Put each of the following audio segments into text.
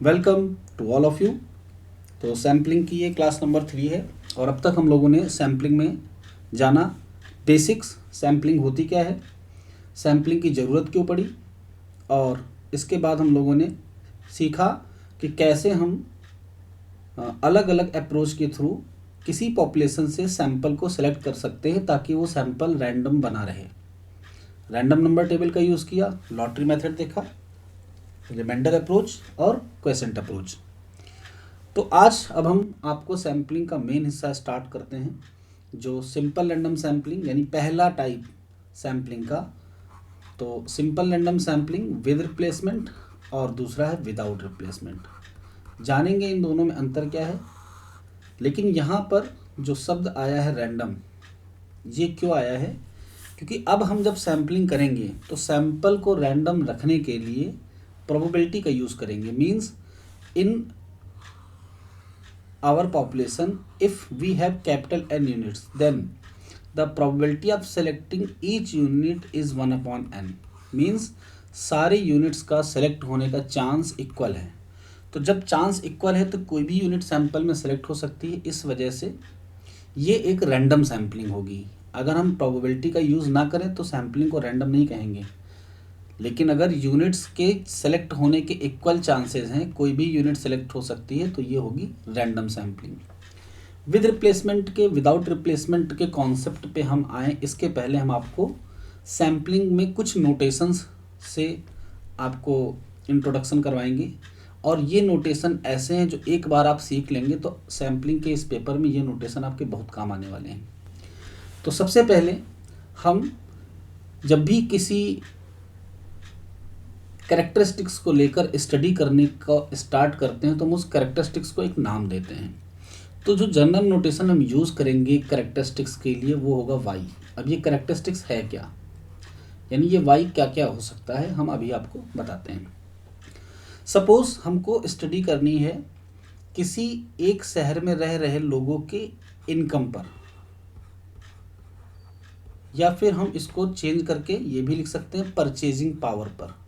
Welcome to all of you. तो sampling की ये क्लास नंबर 3 है और अब तक हम लोगों ने सैम्पलिंग में जाना बेसिक्स, सैम्पलिंग होती क्या है, सैम्पलिंग की ज़रूरत क्यों पड़ी, और इसके बाद हम लोगों ने सीखा कि कैसे हम अलग अलग अप्रोच के थ्रू किसी पॉपुलेशन से सैंपल को सिलेक्ट कर सकते हैं ताकि वो सैंपल रैंडम बना रहे। रैंडम नंबर टेबल का यूज़ किया, लॉटरी मेथड देखा, रिमाइंडर अप्रोच और क्वेसेंट अप्रोच। तो आज अब हम आपको सैम्पलिंग का मेन हिस्सा स्टार्ट करते हैं, जो सिंपल रैंडम सैम्पलिंग यानी पहला टाइप सैम्पलिंग का। तो simple random sampling with replacement और दूसरा है विदाउट रिप्लेसमेंट। जानेंगे इन दोनों में अंतर क्या है। लेकिन यहाँ पर जो शब्द आया है रैंडम, ये क्यों आया है? क्योंकि अब हम जब सैम्पलिंग करेंगे तो सैंपल को रैंडम रखने के लिए प्रोबेबिलिटी का यूज़ करेंगे। Means in our population, if we have capital N units, then the probability of selecting each unit is 1/n। Means सारे यूनिट्स का सेलेक्ट होने का चांस इक्वल है। तो जब चांस इक्वल है तो कोई भी यूनिट सैंपल में सेलेक्ट हो सकती है। इस वजह से ये एक रैंडम सैम्पलिंग होगी। अगर हम प्रोबेबिलिटी का यूज़ ना करें तो सैम्पलिंग को रैंडम नहीं कहेंगे। लेकिन अगर यूनिट्स के सेलेक्ट होने के इक्वल चांसेस हैं, कोई भी यूनिट सेलेक्ट हो सकती है, तो ये होगी रैंडम सैम्पलिंग। विद रिप्लेसमेंट के, विदाउट रिप्लेसमेंट के कॉन्सेप्ट पे हम आए, इसके पहले हम आपको सैम्पलिंग में कुछ नोटेशंस से आपको इंट्रोडक्शन करवाएंगे। और ये नोटेशन ऐसे हैं जो एक बार आप सीख लेंगे तो सैम्पलिंग के इस पेपर में ये नोटेशन आपके बहुत काम आने वाले हैं। तो सबसे पहले हम जब भी किसी कैरेक्टरिस्टिक्स को लेकर स्टडी करने का स्टार्ट करते हैं तो हम उस कैरेक्टरिस्टिक्स को एक नाम देते हैं। तो जो जनरल नोटेशन हम यूज़ करेंगे कैरेक्टरिस्टिक्स के लिए वो होगा वाई। अब ये कैरेक्टरिस्टिक्स है क्या, यानी ये वाई क्या क्या हो सकता है, हम अभी आपको बताते हैं। सपोज हमको स्टडी करनी है किसी एक शहर में रह रहे लोगों के इनकम पर, या फिर हम इसको चेंज करके ये भी लिख सकते हैं परचेजिंग पावर पर।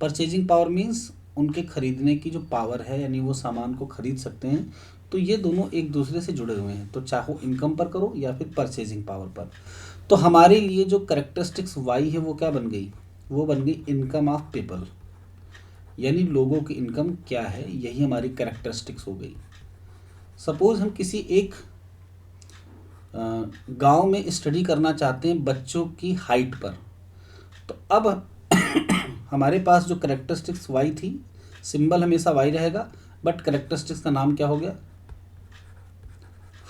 परचेजिंग पावर मीन्स उनके खरीदने की जो पावर है, यानी वो सामान को खरीद सकते हैं। तो ये दोनों एक दूसरे से जुड़े हुए हैं, तो चाहे इनकम पर करो या फिर परचेजिंग पावर पर। तो हमारे लिए जो कैरेक्टरिस्टिक्स वाई है वो क्या बन गई? वो बन गई इनकम ऑफ पीपल, यानी लोगों की इनकम क्या है, यही हमारी कैरेक्टरिस्टिक्स हो गई। सपोज हम किसी एक गांव में स्टडी करना चाहते हैं बच्चों की हाइट पर। तो अब हमारे पास जो कैरेक्टरिस्टिक्स वाई थी, सिंबल हमेशा वाई रहेगा, बट कैरेक्टरिस्टिक्स का नाम क्या हो गया?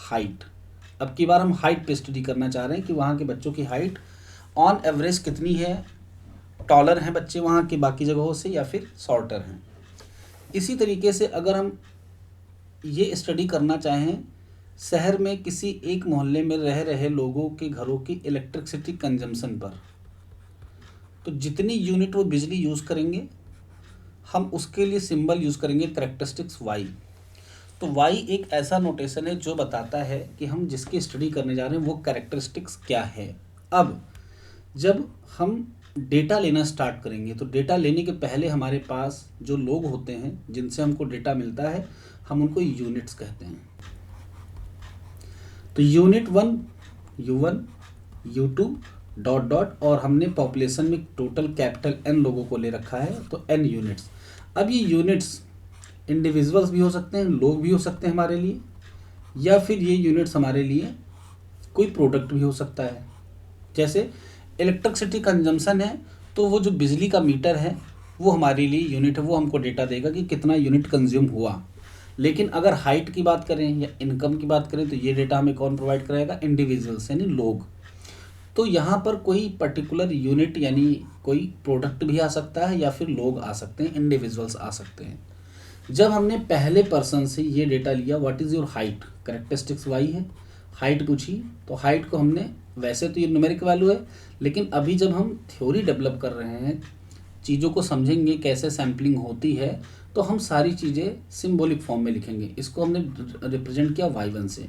हाइट। अब की बार हम हाइट पे स्टडी करना चाह रहे हैं कि वहाँ के बच्चों की हाइट ऑन एवरेज कितनी है, टॉलर हैं बच्चे वहाँ के बाकी जगहों से या फिर शॉर्टर हैं। इसी तरीके से अगर हम ये स्टडी करना चाहें शहर में किसी एक मोहल्ले में रह रहे लोगों के घरों की इलेक्ट्रिसिटी कंजम्पशन पर, तो जितनी यूनिट वो बिजली यूज़ करेंगे हम उसके लिए सिंबल यूज़ करेंगे कैरेक्टरिस्टिक्स वाई। तो वाई एक ऐसा नोटेशन है जो बताता है कि हम जिसकी स्टडी करने जा रहे हैं वो कैरेक्टरिस्टिक्स क्या है। अब जब हम डेटा लेना स्टार्ट करेंगे तो डेटा लेने के पहले हमारे पास जो लोग होते हैं जिनसे हमको डेटा मिलता है, हम उनको यूनिट्स कहते हैं। तो unit 1 U1 U2 dot dot, और हमने पॉपुलेशन में टोटल कैपिटल N लोगों को ले रखा है, तो N यूनिट्स। अब ये यूनिट्स इंडिविजुअल्स भी हो सकते हैं, लोग भी हो सकते हैं हमारे लिए, या फिर ये यूनिट्स हमारे लिए कोई प्रोडक्ट भी हो सकता है। जैसे इलेक्ट्रिसिटी कंजम्पशन है तो वो जो बिजली का मीटर है वो हमारे लिए यूनिट है, वो हमको डेटा देगा कि कितना यूनिट कंज्यूम हुआ। लेकिन अगर हाइट की बात करें या इनकम की बात करें तो ये डेटा हमें कौन प्रोवाइड कराएगा? इंडिविजुअल्स यानी लोग। तो यहाँ पर कोई पर्टिकुलर यूनिट यानी कोई प्रोडक्ट भी आ सकता है या फिर लोग आ सकते हैं, इंडिविजुअल्स आ सकते हैं। जब हमने पहले पर्सन से ये डेटा लिया, what is your height, characteristics Y है, हाइट पूछी, तो हाइट को हमने, वैसे तो ये न्यूमेरिक वैल्यू है, लेकिन अभी जब हम थ्योरी डेवलप कर रहे हैं, चीज़ों को समझेंगे कैसे सैम्पलिंग होती है, तो हम सारी चीज़ें सिंबॉलिक फॉर्म में लिखेंगे। इसको हमने रिप्रेजेंट किया y1 से।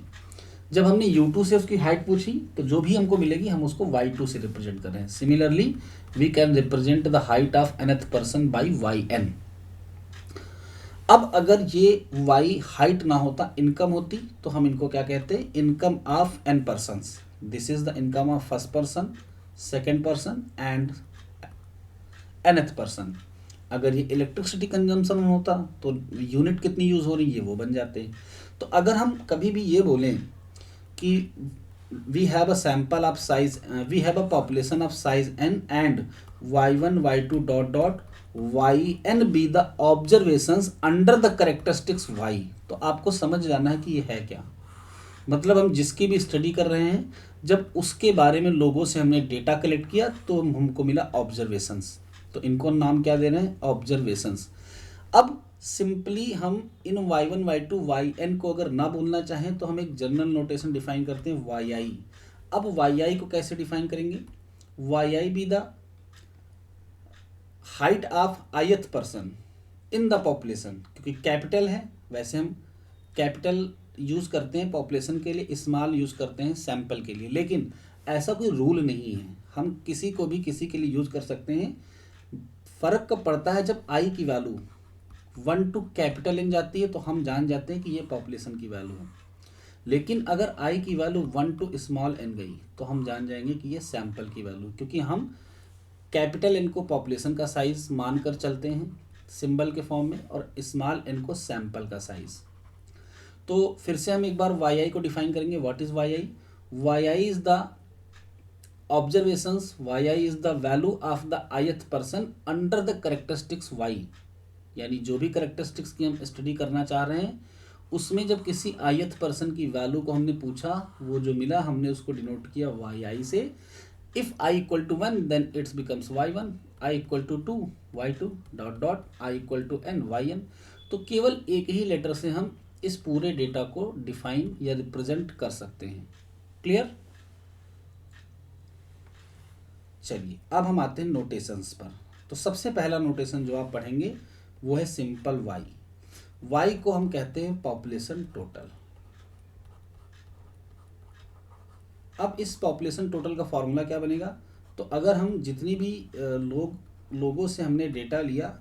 जब हमने U2 से उसकी हाइट पूछी तो जो भी हमको मिलेगी हम उसको y2 से रिप्रेजेंट कर रहे हैं। Similarly we can represent the height of nth person by yn। अब अगर ये y हाइट ना होता, इनकम होती, तो हम इनको क्या कहते हैं, income of n persons. This is the income of first person, second person and nth person. अगर ये इलेक्ट्रिसिटी कंजम्पशन होता तो यूनिट कितनी यूज हो रही है वो बन जाते। तो अगर हम कभी भी ये बोलें कि we have a sample of size, we have a population of size n and y1 y2 dot dot yn be the observations under the characteristics y, तो आपको समझ जाना है कि ये है क्या। मतलब हम जिसकी भी स्टडी कर रहे हैं, जब उसके बारे में लोगों से हमने डेटा कलेक्ट किया तो हमको मिला ऑब्जर्वेशंस, तो इनको नाम क्या दे रहे हैं, ऑब्जर्वेशंस। अब सिंपली हम इन y1 y2 yn को अगर ना बोलना चाहें तो हम एक जनरल नोटेशन डिफाइन करते हैं yi। अब yi को कैसे डिफाइन करेंगे, yi be the height of ith person in the population, क्योंकि कैपिटल है, वैसे हम कैपिटल यूज करते हैं पॉपुलेशन के लिए, स्मॉल यूज करते हैं सैंपल के लिए, लेकिन ऐसा कोई रूल नहीं है, हम किसी को भी किसी के लिए यूज कर सकते हैं। फर्क कब पड़ता है, जब आई की वैल्यू 1 टू कैपिटल एन जाती है तो हम जान जाते हैं कि ये पॉपुलेशन की वैल्यू है, लेकिन अगर आई की वैल्यू 1 टू स्मॉल एन गई तो हम जान जाएंगे कि ये सैंपल की वैल्यू, क्योंकि हम कैपिटल एन को पॉपुलेशन का साइज मानकर चलते हैं सिंबल के फॉर्म में, और स्मॉल एन को सैंपल का साइज। तो फिर से हम एक बार वाई को डिफाइन करेंगे। What is Y I is the observations, Y is the value of the ith person under the characteristics y, यानी जो भी करेक्टरिस्टिक्स की हम स्टडी करना चाह रहे हैं उसमें जब किसी ith पर्सन की वैल्यू को हमने पूछा, वो जो मिला हमने उसको डिनोट किया yi से। If i equal to 1 then it's becomes y1, i equal to 2 y2 dot dot i equal to n yn। तो केवल एक ही लेटर से हम इस पूरे डेटा को डिफाइन या रिप्रेजेंट कर सकते हैं। क्लियर। चलिए अब हम आते हैं नोटेशंस पर। तो सबसे पहला नोटेशन जो आप पढ़ेंगे वो है सिंपल y। y को हम कहते हैं पॉपुलेशन टोटल। अब इस पॉपुलेशन टोटल का फॉर्मूला क्या बनेगा, तो अगर हम जितनी भी लोगों से हमने डेटा लिया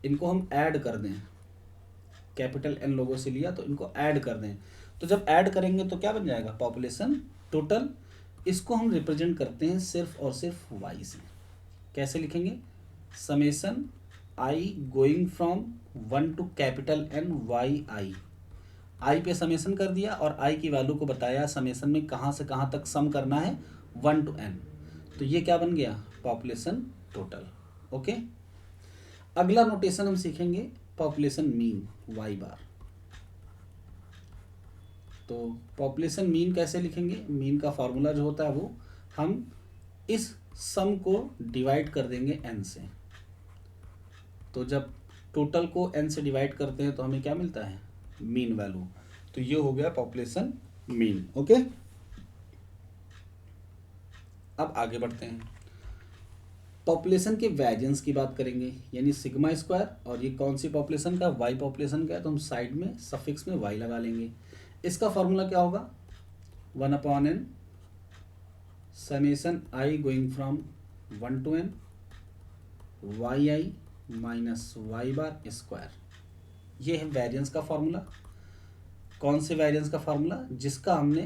इनको हम ऐड कर दें, कैपिटल एन लोगों से लिया तो इनको ऐड कर दें, तो जब ऐड करेंगे तो क्या बन जाएगा, पॉपुलेशन टोटल। इसको हम रिप्रेजेंट करते हैं सिर्फ और सिर्फ y से। कैसे लिखेंगे, summation i going from 1 to capital N yi, i पे समेशन कर दिया और i की वैल्यू को बताया समेशन में कहाँ से कहाँ तक सम करना है 1 टू n, तो ये क्या बन गया, पॉपुलेशन टोटल। ओके। अगला नोटेशन हम सीखेंगे पॉपुलेशन मीन y बार। तो पॉपुलेशन मीन कैसे लिखेंगे, मीन का फॉर्मूला जो होता है वो हम इस सम को डिवाइड कर देंगे n से। तो जब टोटल को n से डिवाइड करते हैं तो हमें क्या मिलता है, मीन वैल्यू। तो ये हो गया पॉपुलेशन मीन। ओके। अब आगे बढ़ते हैं, पॉपुलेशन के वेरिएंस की बात करेंगे, यानी सिग्मा स्क्वायर, और ये कौन सी पॉपुलेशन का, वाई पॉपुलेशन का है, तो हम साइड में सफिक्स में वाई लगा लेंगे। इसका फॉर्मूला क्या होगा, 1/n summation i going from 1 to n yi minus Y bar square. ये है वेरिएंस का फॉर्मूला। कौन से वेरिएंस का फॉर्मूला, जिसका हमने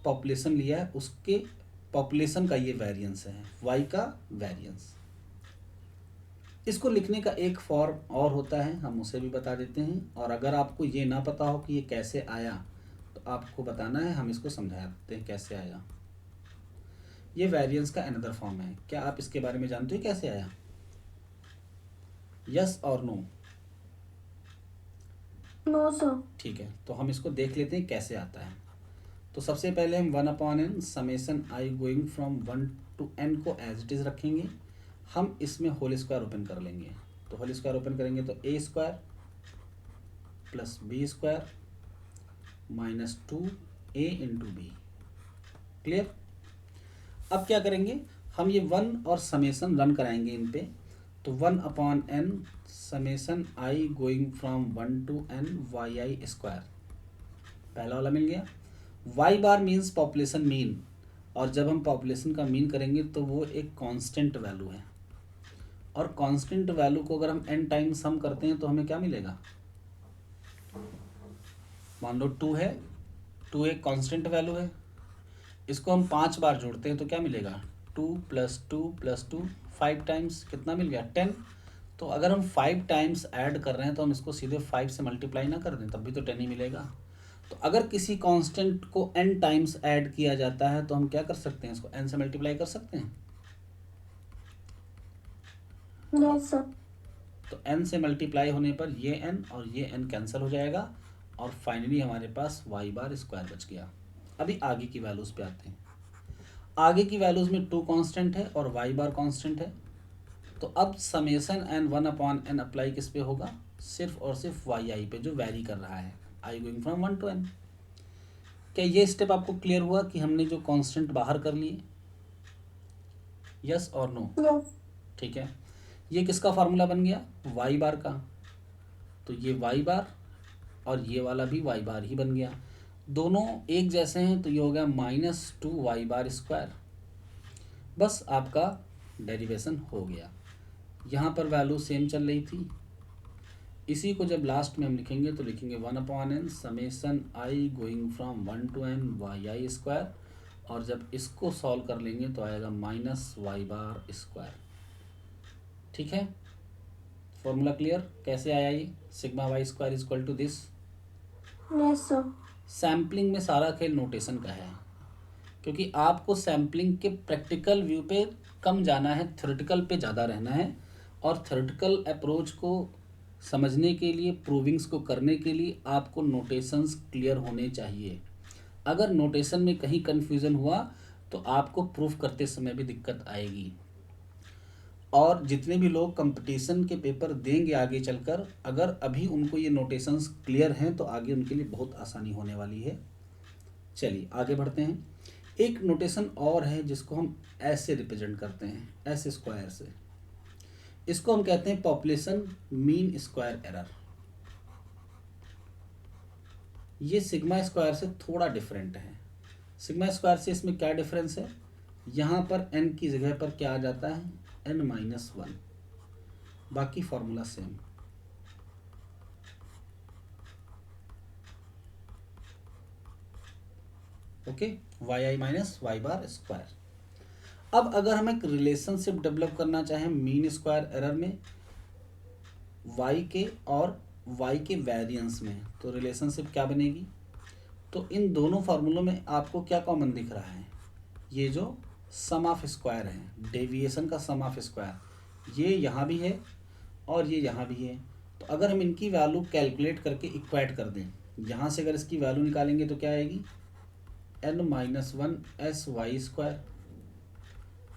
पॉपुलेशन लिया है उसके पॉपुलेशन का ये वेरिएंस है, y का वेरिएंस। इसको लिखने का एक फॉर्म और होता है, हम उसे भी बता देते हैं, और अगर आपको ये ना पता हो कि ये कैसे आया तो आपको बताना है, हम इसको समझा देते हैं कैसे आया। ये वेरिएंस का अनदर फॉर्म है। क्या आप इसके बारे में जानते हो कैसे आया, यस और नो? No sir. ठीक है, तो हम इसको देख लेते हैं कैसे आता है। तो सबसे पहले हम 1/n summation i going from 1 to n को एज इट इज रखेंगे। हम इसमें होल स्क्वायर ओपन कर लेंगे, तो होल स्क्वायर ओपन करेंगे तो a square plus b square minus 2a into B. Clear. अब क्या करेंगे, हम ये 1 और समेशन रन कराएंगे इन पे, तो 1/n summation i going from 1 to n yi square, पहला वाला मिल गया। y bar means population mean, और जब हम पॉपुलेशन का मीन करेंगे तो वो एक कांस्टेंट वैल्यू है, और कांस्टेंट वैल्यू को अगर हम n टाइम सम करते हैं तो हमें क्या मिलेगा, मान लो 2 है, 2 एक कांस्टेंट वैल्यू है, इसको हम 5 बार जोड़ते हैं तो क्या मिलेगा, 2 + 2 + 2 5 टाइम्स कितना मिल गया, 10। तो अगर हम 5 टाइम्स ऐड कर रहे हैं तो हम इसको सीधे 5 से मल्टीप्लाई ना कर दें, तब भी तो 10 ही मिलेगा। तो अगर किसी कांस्टेंट को n टाइम्स ऐड किया जाता है तो हम क्या कर सकते हैं, इसको n से मल्टीप्लाई कर सकते हैं। Yes sir. तो n से मल्टीप्लाई होने पर ये n और ये n कैंसिल हो जाएगा और फाइनली हमारे पास y² बच गया। अभी आगे की वैल्यूज पे आते हैं। आगे की वैल्यूज में 2 कांस्टेंट है और y कांस्टेंट है। तो अब समेसन n 1/n अप्लाई किस पे होगा, सिर्फ और सिर्फ yi पे जो वैरी कर रहा है, i going from 1 to n। क्या ये स्टेप आपको क्लियर हुआ कि हमने जो कांस्टेंट बाहर कर लिए, यस और नो? यस। ठीक है, ये किसका फार्मूला बन गया, y का। तो ये y और ये वाला भी y ही बन गया, दोनों एक जैसे हैं तो ये हो गया -2y²। बस आपका डेरिवेशन हो गया। यहाँ पर वैल्यू सेम चल रही थी, इसी को जब लास्ट में हम लिखेंगे तो लिखेंगे 1/n summation i going from 1 to n yi², और जब इसको सॉल्व कर लेंगे तो आएगा -y²। ठीक है, फॉर्मूला क्लियर कैसे आया ये, σy² = this. Yes sir. Sampling में सारा खेल नोटेशन का है, क्योंकि आपको सैम्पलिंग के प्रैक्टिकल व्यू पे कम जाना है, थ्योरेटिकल पे ज़्यादा रहना है। और थ्योरेटिकल अप्रोच को समझने के लिए, प्रूविंग्स को करने के लिए आपको नोटेशंस क्लियर होने चाहिए। अगर नोटेशन में कहीं कन्फ्यूज़न हुआ तो आपको प्रूफ करते समय भी दिक्कत आएगी। और जितने भी लोग कंपटीशन के पेपर देंगे आगे चलकर, अगर अभी उनको ये नोटेशंस क्लियर हैं तो आगे उनके लिए बहुत आसानी होने वाली है। चलिए आगे बढ़ते हैं। एक नोटेशन और है जिसको हम ऐसे रिप्रेजेंट करते हैं, s² से। इसको हम कहते हैं पॉपुलेशन मीन स्क्वायर एरर। ये σ² से थोड़ा डिफरेंट है। σ² से इसमें क्या डिफरेंस है, यहाँ पर n की जगह पर क्या आ जाता है, n-1, बाकी formula same. Okay, yi - y²। अब अगर हम एक रिलेशनशिप डेवलप करना चाहें मीन स्क्वायर एरर में y के और y के वेरिएंस में, तो रिलेशनशिप क्या बनेगी, तो इन दोनों फार्मूलों में आपको क्या कॉमन दिख रहा है, ये जो सम ऑफ स्क्वायर है, डेविएशन का सम ऑफ स्क्वायर, ये यहाँ भी है और ये यहाँ भी है। तो अगर हम इनकी वैल्यू कैलकुलेट करके इक्वेट कर दें, यहाँ से अगर इसकी वैल्यू निकालेंगे तो क्या आएगी, n-1 sy²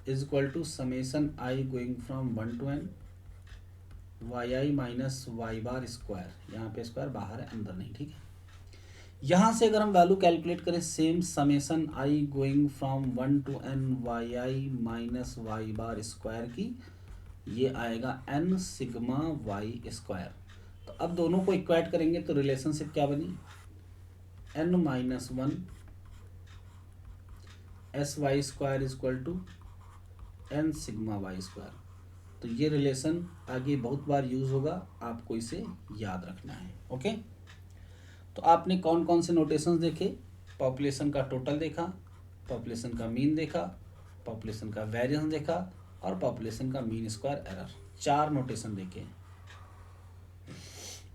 = summation i going from 1 to n yi - y²। यहाँ पे स्क्वायर बाहर है, अंदर नहीं, ठीक है। यहाँ से अगर हम वैल्यू कैलकुलेट करें same, summation i going from 1 to n yi - y² की, ये आएगा n सिग्मा y²। तो अब दोनों को इक्वेट करेंगे तो रिलेशनशिप क्या बनी, n-1 sy² = n sigma y²। तो ये रिलेशन आगे बहुत बार यूज़ होगा, आपको इसे याद रखना है। ओके, तो आपने कौन कौन से नोटेशंस देखे, पॉपुलेशन का टोटल देखा, पॉपुलेशन का मीन देखा, पॉपुलेशन का वेरिएंस देखा और पॉपुलेशन का मीन स्क्वायर एरर, 4 नोटेशन देखे।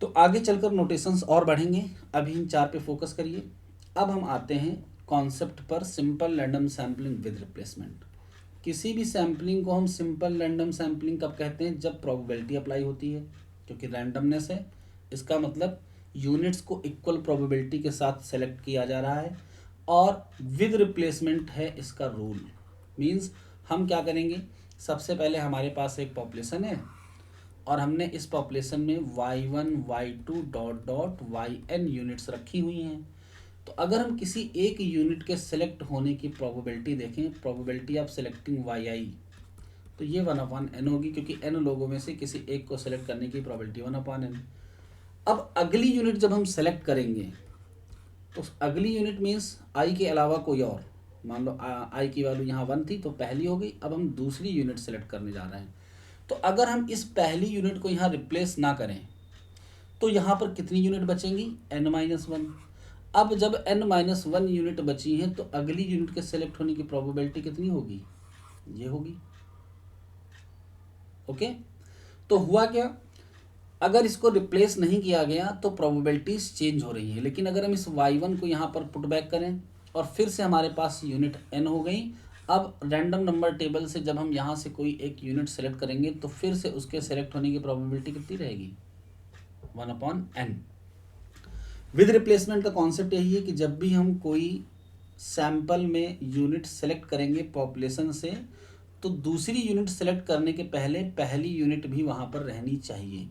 तो आगे चलकर नोटेशंस और बढ़ेंगे, अभी इन 4 पे फोकस करिए। अब हम आते हैं कॉन्सेप्ट पर, simple random sampling with replacement. किसी भी सैम्पलिंग को हम सिंपल रैंडम सैम्पलिंग कब कहते हैं, जब प्रोबेबिलिटी अप्लाई होती है, क्योंकि रैंडमनेस है, इसका मतलब यूनिट्स को इक्वल प्रोबेबिलिटी के साथ सेलेक्ट किया जा रहा है, और विद रिप्लेसमेंट है इसका रूल। मींस हम क्या करेंगे, सबसे पहले हमारे पास एक पॉपुलेशन है और हमने इस पॉपुलेशन में y1 y2 ... yn यूनिट्स रखी हुई हैं। तो अगर हम किसी एक यूनिट के सिलेक्ट होने की प्रोबेबिलिटी देखें, प्रोबेबिलिटी ऑफ सिलेक्टिंग yi, तो ये 1/n होगी, क्योंकि n लोगों में से किसी एक को सिलेक्ट करने की प्रोबेबिलिटी 1/n। अब अगली यूनिट जब हम सेलेक्ट करेंगे तो अगली यूनिट मीन्स i के अलावा कोई और, मान लो i की वैल्यू यहाँ 1 थी तो पहली हो गई, अब हम दूसरी यूनिट सेलेक्ट करने जा रहे हैं। तो अगर हम इस पहली यूनिट को यहाँ रिप्लेस ना करें तो यहाँ पर कितनी यूनिट बचेंगी, n-1। अब जब n-1 यूनिट बची हैं तो अगली यूनिट के सेलेक्ट होने की प्रोबेबिलिटी कितनी होगी, ये होगी। ओके, तो हुआ क्या, अगर इसको रिप्लेस नहीं किया गया तो प्रोबेबिलिटीज चेंज हो रही है, लेकिन अगर हम इस y1 को यहाँ पर पुट बैक करें और फिर से हमारे पास यूनिट n हो गई। अब रैंडम नंबर टेबल से जब हम यहाँ से कोई एक यूनिट सेलेक्ट करेंगे तो फिर से उसके सेलेक्ट होने की प्रोबेबिलिटी कितनी रहेगी, 1/n। विद रिप्लेसमेंट का कॉन्सेप्ट यही है कि जब भी हम कोई सैंपल में यूनिट सेलेक्ट करेंगे पॉपुलेशन से, तो दूसरी यूनिट सेलेक्ट करने के पहले पहली यूनिट भी वहाँ पर रहनी चाहिए।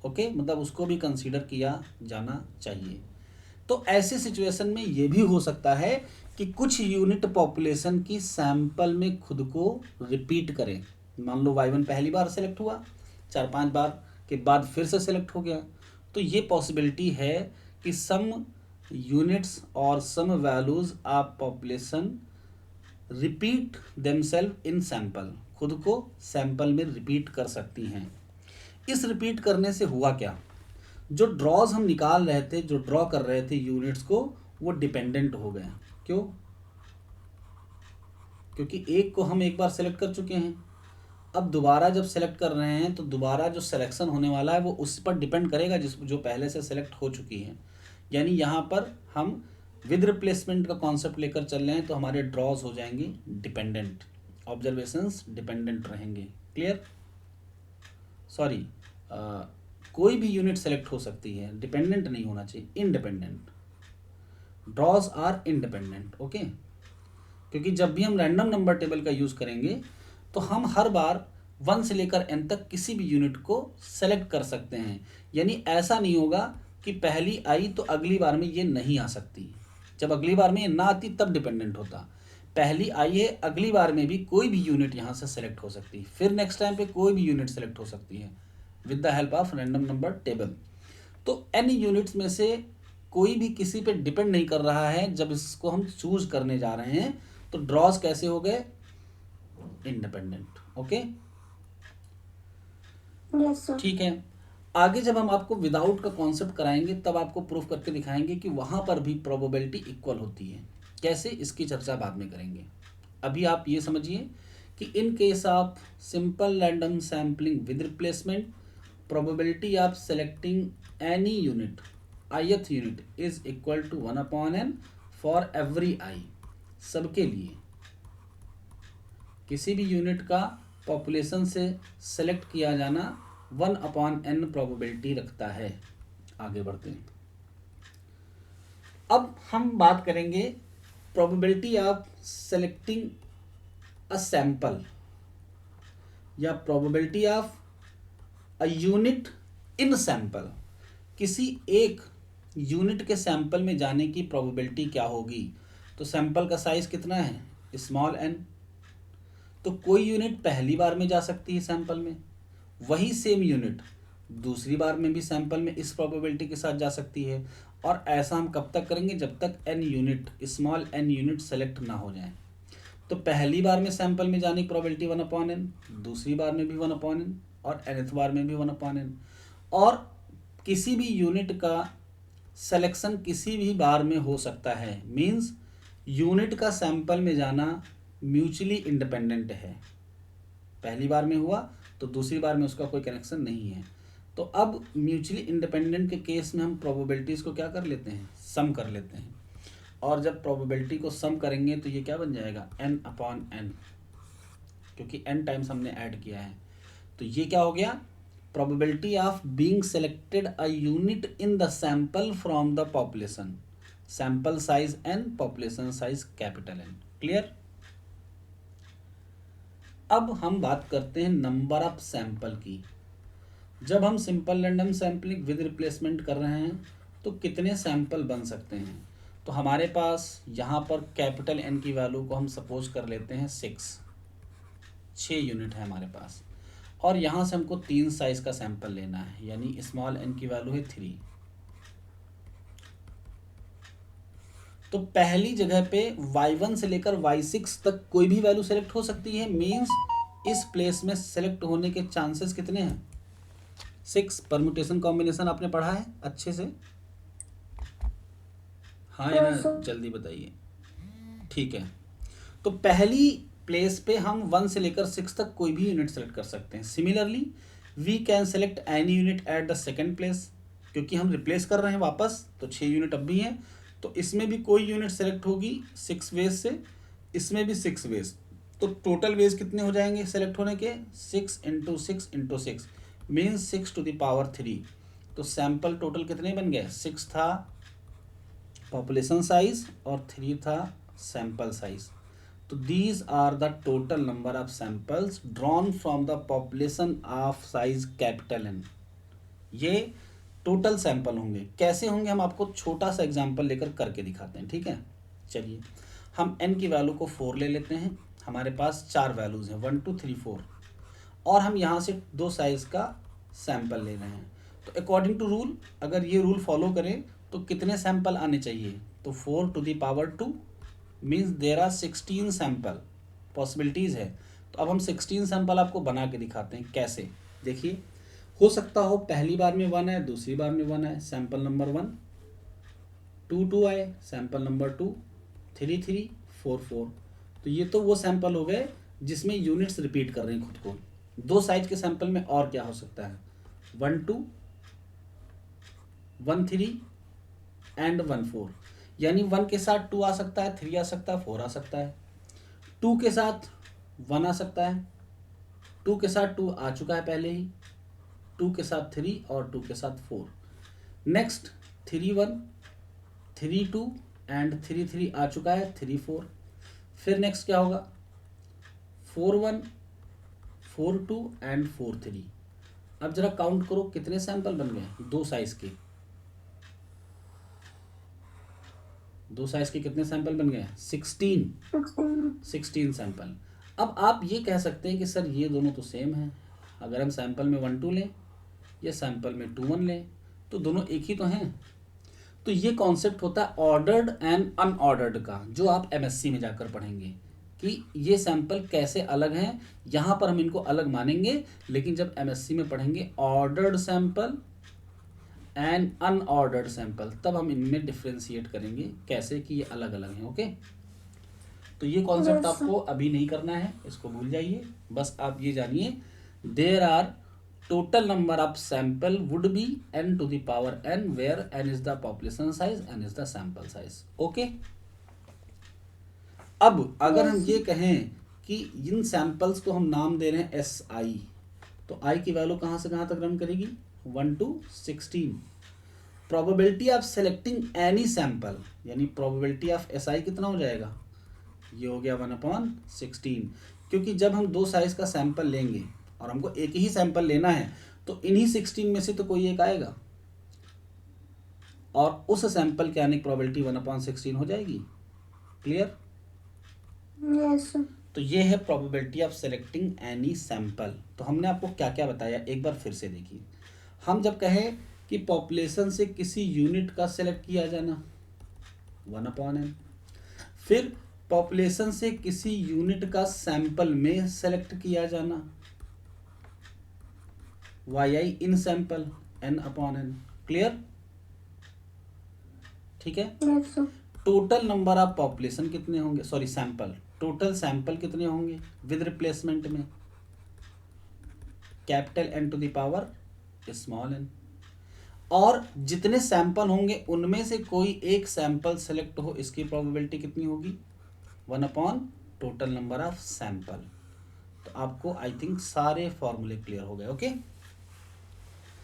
ओके, मतलब उसको भी कंसीडर किया जाना चाहिए। तो ऐसे सिचुएशन में ये भी हो सकता है कि कुछ यूनिट पॉपुलेशन की सैंपल में खुद को रिपीट करें। मान लो y1 पहली बार सेलेक्ट हुआ, 4-5 बार के बाद फिर से सेलेक्ट हो गया, तो ये पॉसिबिलिटी है कि सम यूनिट्स और some values of population repeat themselves in sample, खुद को सैंपल में रिपीट कर सकती हैं। इस रिपीट करने से हुआ क्या, जो ड्रॉज हम निकाल रहे थे, जो ड्रॉ कर रहे थे यूनिट्स को, वो डिपेंडेंट हो गए। क्यों, क्योंकि एक को हम एक बार सेलेक्ट कर चुके हैं, अब दोबारा जब सेलेक्ट कर रहे हैं तो दोबारा जो सिलेक्शन होने वाला है वो उस पर डिपेंड करेगा जो पहले से सेलेक्ट हो चुकी है। यानी यहाँ पर हम विद रिप्लेसमेंट का कॉन्सेप्ट लेकर चल रहे हैं, तो हमारे ड्रॉज हो जाएंगे डिपेंडेंट, ऑब्जर्वेशंस डिपेंडेंट रहेंगे। क्लियर, सॉरी, कोई भी यूनिट सेलेक्ट हो सकती है, डिपेंडेंट नहीं होना चाहिए, independent. Draws are independent. Okay, क्योंकि जब भी हम रैंडम नंबर टेबल का यूज करेंगे तो हम हर बार 1 से लेकर n तक किसी भी यूनिट को सेलेक्ट कर सकते हैं। यानी ऐसा नहीं होगा कि पहली आई तो अगली बार में ये नहीं आ सकती, जब अगली बार में ये ना आती तब डिपेंडेंट होता। पहली आई है, अगली बार में भी कोई भी यूनिट यहाँ से सेलेक्ट हो सकती है, फिर नेक्स्ट टाइम पे कोई भी यूनिट सेलेक्ट हो सकती है with the help of random number table. तो n यूनिट्स में से कोई भी किसी पे डिपेंड नहीं कर रहा है जब इसको हम चूज करने जा रहे हैं, तो ड्रॉज कैसे हो गए, इंडिपेंडेंट। Okay, yes sir. ठीक है। आगे जब हम आपको विदाउट का कॉन्सेप्ट कराएंगे तब आपको प्रूफ करके दिखाएंगे कि वहां पर भी प्रोबेबिलिटी इक्वल होती है। कैसे, इसकी चर्चा बाद में करेंगे। अभी आप ये समझिए कि in case of simple random sampling with replacement, probability of selecting any unit, ith unit is equal to 1/n for every I. सबके लिए किसी भी यूनिट का पॉपुलेशन से सेलेक्ट किया जाना 1/n प्रोबेबिलिटी रखता है। आगे बढ़ते हैं। अब हम बात करेंगे probability of selecting a sample या probability of a unit in sample. किसी एक यूनिट के सैंपल में जाने की प्रोबेबिलिटी क्या होगी। तो सैंपल का साइज कितना है, स्मॉल n। तो कोई यूनिट पहली बार में जा सकती है सैंपल में, वही सेम यूनिट दूसरी बार में भी सैंपल में इस प्रोबेबिलिटी के साथ जा सकती है। और ऐसा हम कब तक करेंगे, जब तक n unit, small n unit select ना हो जाए। तो पहली बार में सैंपल में जाने की प्रोबेबिलिटी 1/n, दूसरी बार में भी 1/n और nth बार में भी 1/n। और किसी भी यूनिट का सिलेक्शन किसी भी बार में हो सकता है, मींस यूनिट का सैंपल में जाना म्यूचुअली इंडिपेंडेंट है। पहली बार में हुआ तो दूसरी बार में उसका कोई कनेक्शन नहीं है। तो अब म्यूचुअली इंडिपेंडेंट के केस में हम प्रोबेबिलिटीज़ को क्या कर लेते हैं, सम कर लेते हैं। और जब प्रोबेबिलिटी को सम करेंगे तो ये क्या बन जाएगा, n/n, क्योंकि n टाइम्स हमने ऐड किया है। तो ये क्या हो गया, probability of being selected a unit in the sample from the population, sample size n, population size capital N। Clear. अब हम बात करते हैं नंबर ऑफ सैंपल की। जब हम simple random sampling with replacement कर रहे हैं तो कितने सैंपल बन सकते हैं। तो हमारे पास यहाँ पर कैपिटल N की वैल्यू को हम सपोज कर लेते हैं 6 यूनिट है हमारे पास, और यहाँ से हमको 3 साइज का सैंपल लेना है, यानी स्मॉल n की वैल्यू है 3। तो पहली जगह पे y1 से लेकर y6 तक कोई भी वैल्यू सेलेक्ट हो सकती है, मींस इस प्लेस में सेलेक्ट होने के चांसेस कितने हैं, 6। परम्यूटेशन कॉम्बिनेशन आपने पढ़ा है अच्छे से। हाँ या Yes, ना, sir. जल्दी बताइए। ठीक है, तो पहली प्लेस पे हम 1 से लेकर 6 तक कोई भी यूनिट सेलेक्ट कर सकते हैं। Similarly we can select any unit at the second place, क्योंकि हम रिप्लेस कर रहे हैं वापस, तो 6 यूनिट अब भी हैं, तो इसमें भी कोई यूनिट सेलेक्ट होगी 6 वेज से, इसमें भी 6 वेज, तो टोटल वेज कितने हो जाएंगे सेलेक्ट होने के? 6 into 6 into 6 means 6 to the power 3। तो सैंपल टोटल कितने बन गए? 6 था पॉपुलेशन साइज और 3 था सैंपल साइज। तो these are the total number of samples drawn from the population of size capital N. ये टोटल सैंपल होंगे। कैसे होंगे हम आपको छोटा सा एग्जांपल लेकर करके दिखाते हैं, ठीक है। चलिए हम n की वैल्यू को 4 ले लेते हैं। हमारे पास 4 वैल्यूज़ हैं 1 2 3 4, और हम यहाँ से 2 साइज़ का सैंपल ले रहे हैं। तो अकॉर्डिंग टू रूल, अगर ये रूल फॉलो करें तो कितने सैंपल आने चाहिए? तो 4 to the power 2 means there are 16 sample possibilities है। तो अब हम 16 सैंपल आपको बना के दिखाते हैं कैसे। देखिए, हो सकता हो पहली बार में 1 आए, दूसरी बार में 1 आए, सैंपल नंबर 1, 2 2 आए, सैंपल नंबर 2, 3 3 4 4। तो ये तो वो सैंपल हो गए जिसमें यूनिट्स रिपीट कर रहे हैं खुद को। 2 साइज के सैंपल में और क्या हो सकता है? 1 2 1 3 एंड 1 4, यानी 1 के साथ 2 आ सकता है, 3 आ सकता है, 4 आ सकता है, 2 के साथ 1 आ सकता है, 2 के साथ 2 आ चुका है पहले ही, 2 के साथ 3 और 2 के साथ 4। नेक्स्ट 3 1 3 2 एंड 3 3 आ चुका है, 3 4। फिर नेक्स्ट क्या होगा? 4 1 4 2 एंड 4 3। अब जरा काउंट करो कितने सैंपल बन गए 2 साइज के। 2 साइज के कितने सैंपल बन गए? 16 सैंपल। अब आप ये कह सकते हैं कि सर ये दोनों तो सेम हैं, अगर हम सैंपल में 1 2 लें या सैंपल में 2 1 लें तो दोनों एक ही तो हैं। तो ये कॉन्सेप्ट होता है ऑर्डर्ड एंड अनऑर्डर्ड का, जो आप एमएससी में जाकर पढ़ेंगे कि ये सैंपल कैसे अलग हैं। यहाँ पर हम इनको अलग मानेंगे, लेकिन जब एमएससी में पढ़ेंगे ordered sample and unordered sample, तब हम इनमें डिफ्रेंशिएट करेंगे कैसे कि ये अलग अलग हैं। ओके, तो ये कॉन्सेप्ट Yes, आपको अभी नहीं करना है, इसको भूल जाइए। बस आप ये जानिए there are total number of sample would be n to the power n, where n is the population size, n is the sample size. Okay? अब अगर हम ये कहें कि इन सैंपल्स को हम नाम दे रहे हैं एस आई, तो आई की वैल्यू कहाँ से कहाँ तक रन करेगी? 1 to 16। Probability of selecting any sample, यानी प्रोबेबिलिटी ऑफ एस आई कितना हो जाएगा? ये हो गया 1/16, क्योंकि जब हम 2 साइज का सैंपल लेंगे और हमको एक ही सैंपल लेना है तो इन्हीं 16 में से तो कोई एक आएगा, और उस सैंपल के आने की प्रोबेबिलिटी 1/16 हो जाएगी। क्लियर? yes, sir. तो ये है probability of selecting any sample. तो हमने आपको क्या क्या बताया एक बार फिर से देखिए। हम जब कहें कि पॉपुलेशन से किसी यूनिट का सेलेक्ट किया जाना 1/n, फिर पॉपुलेशन से किसी यूनिट का सैंपल में सेलेक्ट किया जाना yi इन सैंपल n/n। क्लियर? ठीक है। Yes, sir. Total number of population कितने होंगे, सॉरी सैंपल, टोटल सैंपल कितने होंगे विद रिप्लेसमेंट में? Capital N to the power small n। और जितने सैंपल होंगे उनमें से कोई एक सैंपल सेलेक्ट हो, इसकी प्रोबेबिलिटी कितनी होगी? 1 टोटल नंबर ऑफ सैंपल। तो आपको आई थिंक सारे फॉर्मूले क्लियर हो गए। Okay,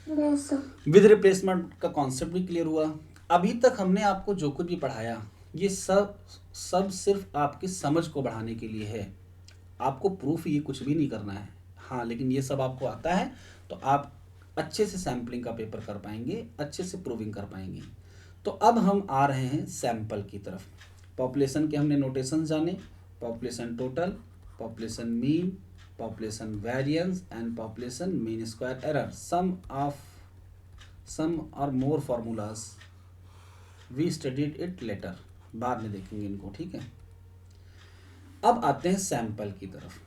Yes, sir. With replacement का कॉन्सेप्ट भी क्लियर हुआ। अभी तक हमने आपको जो कुछ भी पढ़ाया ये सब सिर्फ आपकी समझ को बढ़ाने के लिए है। आपको प्रूफ ये कुछ भी नहीं करना है। हाँ, लेकिन ये सब आपको आता है तो आप अच्छे से सैम्पलिंग का पेपर कर पाएंगे, अच्छे से प्रूविंग कर पाएंगे। तो अब हम आ रहे हैं सैंपल की तरफ। पॉपुलेशन के हमने नोटेशन जाने, population total, population mean, population variance and population mean square error. Some और more formulas we studied it later, बाद में देखेंगे इनको, ठीक है। अब आते हैं सैंपल की तरफ।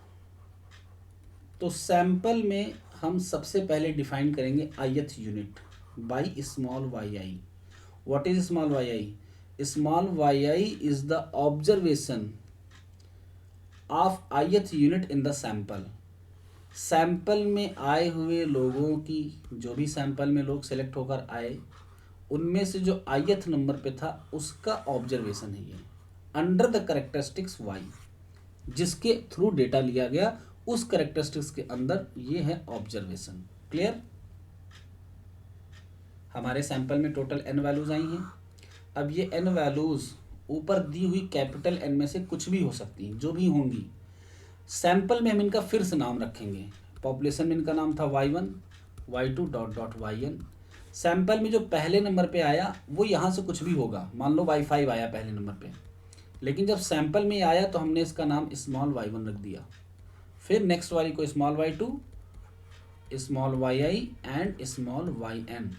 तो सैंपल में हम सबसे पहले डिफाइन करेंगे ith unit by small Y I. What is small Y I? Small Y I is the observation of ith unit in the sample. Sample में आए हुए लोगों की, जो भी सैंपल में लोग सेलेक्ट होकर आए, उनमें से जो ith नंबर पे था उसका ऑब्जर्वेशन है ये, अंडर द करेक्टरिस्टिक्स वाई, जिसके थ्रू डेटा लिया गया उस करेक्टरिस्टिक्स के अंदर ये है ऑब्जर्वेशन। क्लियर? हमारे सैंपल में टोटल n वैल्यूज आई हैं। अब ये n वैल्यूज ऊपर दी हुई कैपिटल N में से कुछ भी हो सकती हैं, जो भी होंगी। सैंपल में हम इनका फिर से नाम रखेंगे। पॉपुलेशन में इनका नाम था y1 y2 dot dot yn। Sample में जो पहले नंबर पे आया वो यहाँ से कुछ भी होगा, मान लो y5 आया पहले नंबर पे, लेकिन जब सैंपल में आया तो हमने इसका नाम स्मॉल y1 रख दिया। फिर नेक्स्ट वाली को small y2, small yi and small yn।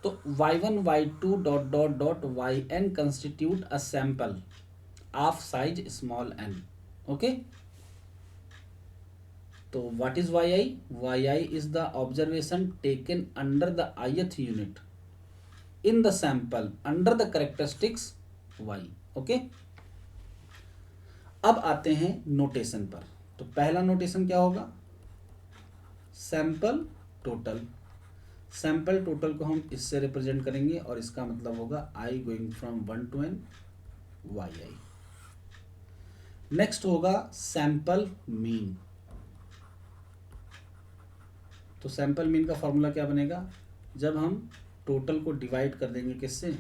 तो y1 y2 dot dot dot yn constitute a sample of size small n। Okay, तो what is yi is the observation taken under the ith unit in the sample under the characteristics y। Okay, अब आते हैं notation पर। तो पहला notation क्या होगा? Sample total. Sample total को हम इससे रिप्रेजेंट करेंगे और इसका मतलब होगा i going from 1 to n yi। Next होगा सैंपल मीन। तो सैंपल मीन का फॉर्मूला क्या बनेगा? जब हम टोटल को डिवाइड कर देंगे किससे?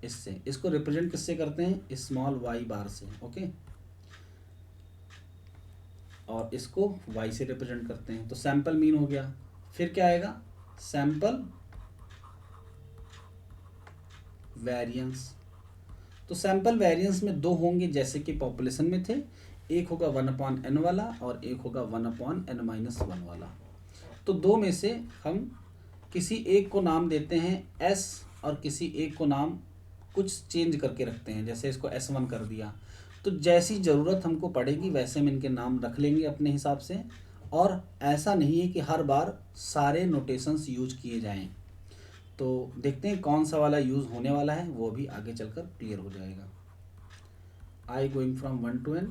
इससे। इसको रिप्रेजेंट किससे करते हैं? स्मॉल y बार से। ओके, और इसको y से रिप्रेजेंट करते हैं। तो सैंपल मीन हो गया। फिर क्या आएगा? Sample variance. तो सैंपल वेरिएंस में दो होंगे जैसे कि पॉपुलेशन में थे, एक होगा 1/n वाला और एक होगा 1/n-1 वाला। तो दो में से हम किसी एक को नाम देते हैं s और किसी एक को नाम कुछ चेंज करके रखते हैं, जैसे इसको s1 कर दिया। तो जैसी ज़रूरत हमको पड़ेगी वैसे हम इनके नाम रख लेंगे अपने हिसाब से, और ऐसा नहीं है कि हर बार सारे नोटेशंस यूज किए जाएं। तो देखते हैं कौन सा वाला यूज़ होने वाला है, वो भी आगे चलकर क्लियर हो जाएगा। i going from 1 to n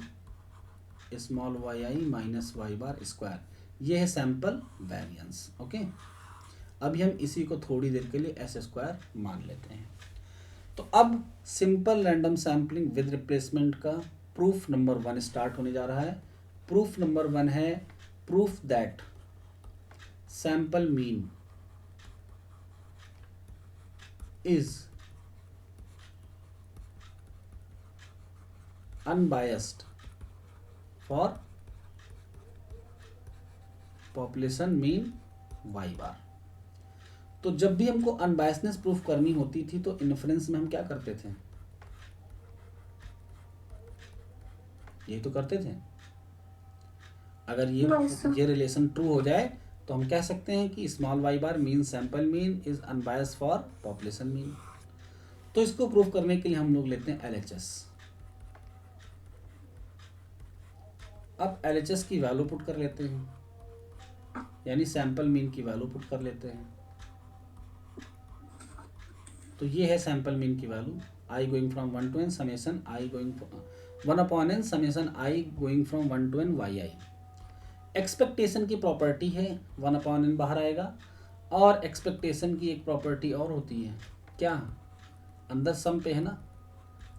small yi minus y bar square, ये है सैंपल वेरिएंस। ओके, अभी हम इसी को थोड़ी देर के लिए s स्क्वायर मान लेते हैं। तो अब simple random sampling with replacement का प्रूफ नंबर 1 स्टार्ट होने जा रहा है। प्रूफ नंबर 1 है proof that sample mean is unbiased for population mean y बार। तो जब भी हमको अनबायसनेस प्रूफ करनी होती थी तो इन्फ्रेंस में हम क्या करते थे? ये तो करते थे। अगर ये रिलेशन ट्रू हो जाए तो हम कह सकते हैं कि small y bar mean sample mean is unbiased for population mean. तो इसको प्रूफ करने के लिए हम लोग लेते हैं LHS। अब LHS की वैल्यू पुट कर लेते हैं, यानी सैंपल मीन की वैल्यू पुट कर लेते हैं। तो ये है सैंपल मीन की value, i going from 1 to n summation i going 1/n summation i going from 1 to n yi। Expectation की प्रॉपर्टी है 1/n बाहर आएगा, और एक्सपेक्टेशन की एक प्रॉपर्टी और होती है क्या? अंदर सम पे है ना,